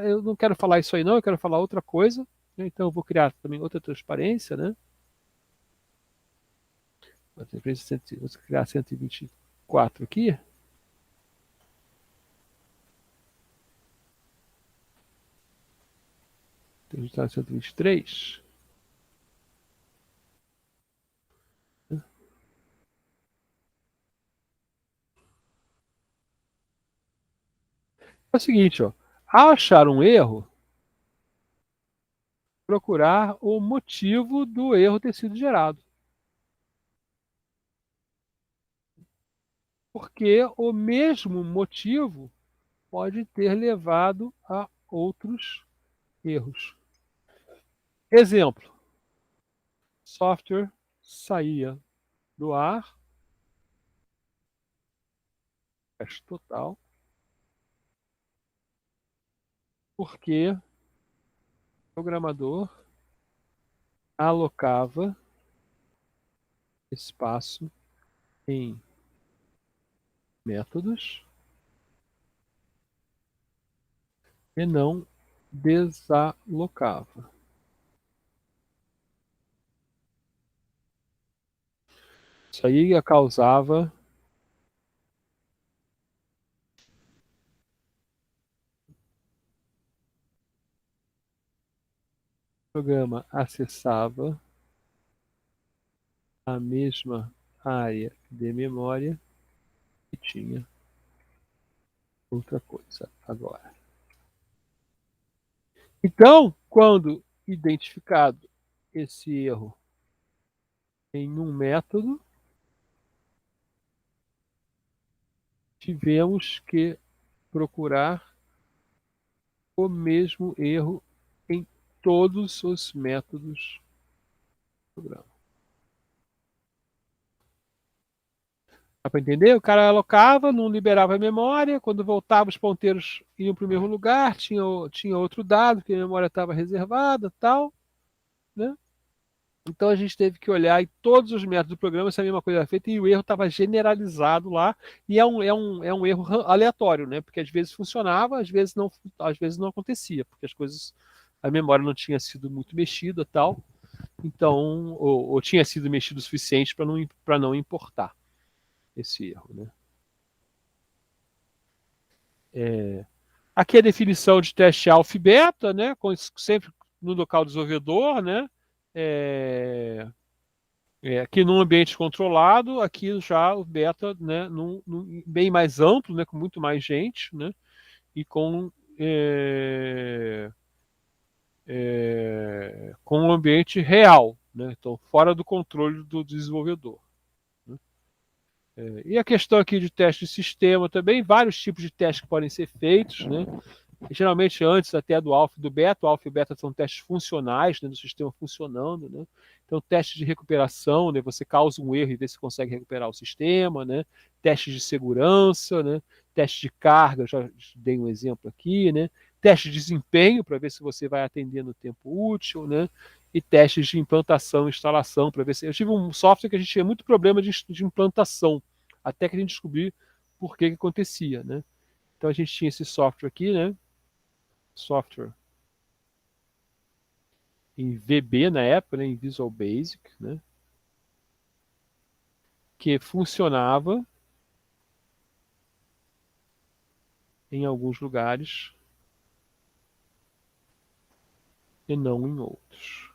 A: Eu não quero falar isso aí não, eu quero falar outra coisa, né? Então eu vou criar também outra transparência, né? Vou criar 124 aqui, tem que 123. É o seguinte, ó, ao achar um erro, procurar o motivo do erro ter sido gerado. Porque o mesmo motivo pode ter levado a outros erros. Exemplo: software saía do ar, crash total, porque o programador alocava espaço em métodos e não desalocava. Isso aí causava o programa acessava a mesma área de memória e tinha outra coisa agora. Então, quando identificado esse erro em um método, tivemos que procurar o mesmo erro em todos os métodos do programa. Dá para entender? O cara alocava, não liberava a memória, quando voltava os ponteiros iam para o mesmo lugar, tinha outro dado, que a memória estava reservada, tal, né? Então a gente teve que olhar em todos os métodos do programa se a mesma coisa era feita e o erro estava generalizado lá. E é um erro aleatório, né? Porque às vezes funcionava, às vezes não acontecia, porque a memória não tinha sido muito mexida tal. Então, ou tinha sido mexido o suficiente para não importar esse erro, né? Aqui é a definição de teste alfa e beta, né? Sempre no local do desenvolvedor, né? É, aqui num ambiente controlado, aqui já o beta, né, bem mais amplo, né, com muito mais gente, né, e com um ambiente real, né, então fora do controle do desenvolvedor. Né. E a questão aqui de teste de sistema também, vários tipos de testes que podem ser feitos, né, geralmente antes até do alfa e do beta. O alfa e o beta são testes funcionais, né, do sistema funcionando, né? Então, teste de recuperação, né, você causa um erro e vê se consegue recuperar o sistema, né? Testes de segurança, né? Teste de carga, já dei um exemplo aqui, né? Teste de desempenho para ver se você vai atender no tempo útil, né? E testes de implantação e instalação para ver se. Eu tive um software que a gente tinha muito problema de implantação, até que a gente descobriu por que acontecia, né? Então a gente tinha esse software aqui, né? Software em VB na época, né, em Visual Basic, né, que funcionava em alguns lugares e não em outros.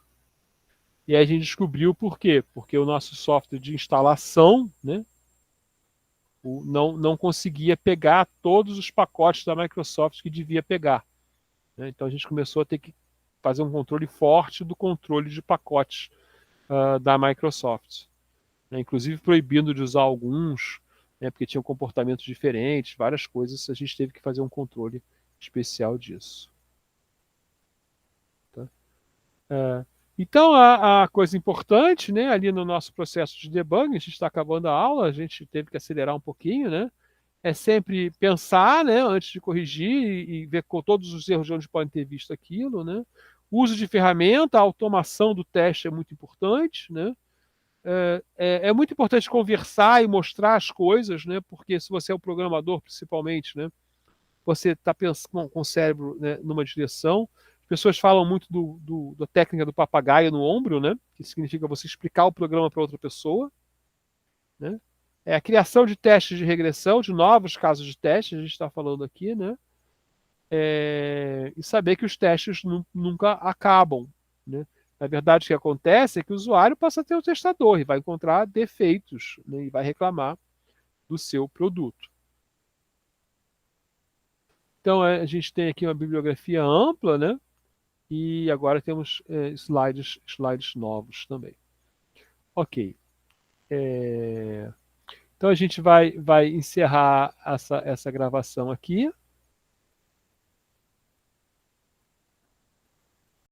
A: E aí a gente descobriu por quê? Porque o nosso software de instalação, né, não conseguia pegar todos os pacotes da Microsoft que devia pegar, né? Então a gente começou a ter que fazer um controle forte do controle de pacotes da Microsoft, né? Inclusive proibindo de usar alguns, né, porque tinham comportamentos diferentes, várias coisas, a gente teve que fazer um controle especial disso. Tá? Então, a coisa importante, né, ali no nosso processo de debug, a gente está acabando a aula, a gente teve que acelerar um pouquinho, né? É sempre pensar, né, antes de corrigir e ver com todos os erros de onde podem ter visto aquilo, né? O uso de ferramenta, a automação do teste é muito importante, né? É muito importante conversar e mostrar as coisas, né? Porque se você é um programador, principalmente, né? Você está pensando com o cérebro, né, numa direção. As pessoas falam muito da técnica do papagaio no ombro, né? Que significa você explicar o programa para outra pessoa, né? É a criação de testes de regressão, de novos casos de teste, a gente está falando aqui, né? E saber que os testes nunca acabam, né? Na verdade, o que acontece é que o usuário passa a ter o testador e vai encontrar defeitos, né? E vai reclamar do seu produto. Então, a gente tem aqui uma bibliografia ampla, né? E agora temos slides novos também. Ok. Então a gente vai encerrar essa gravação aqui.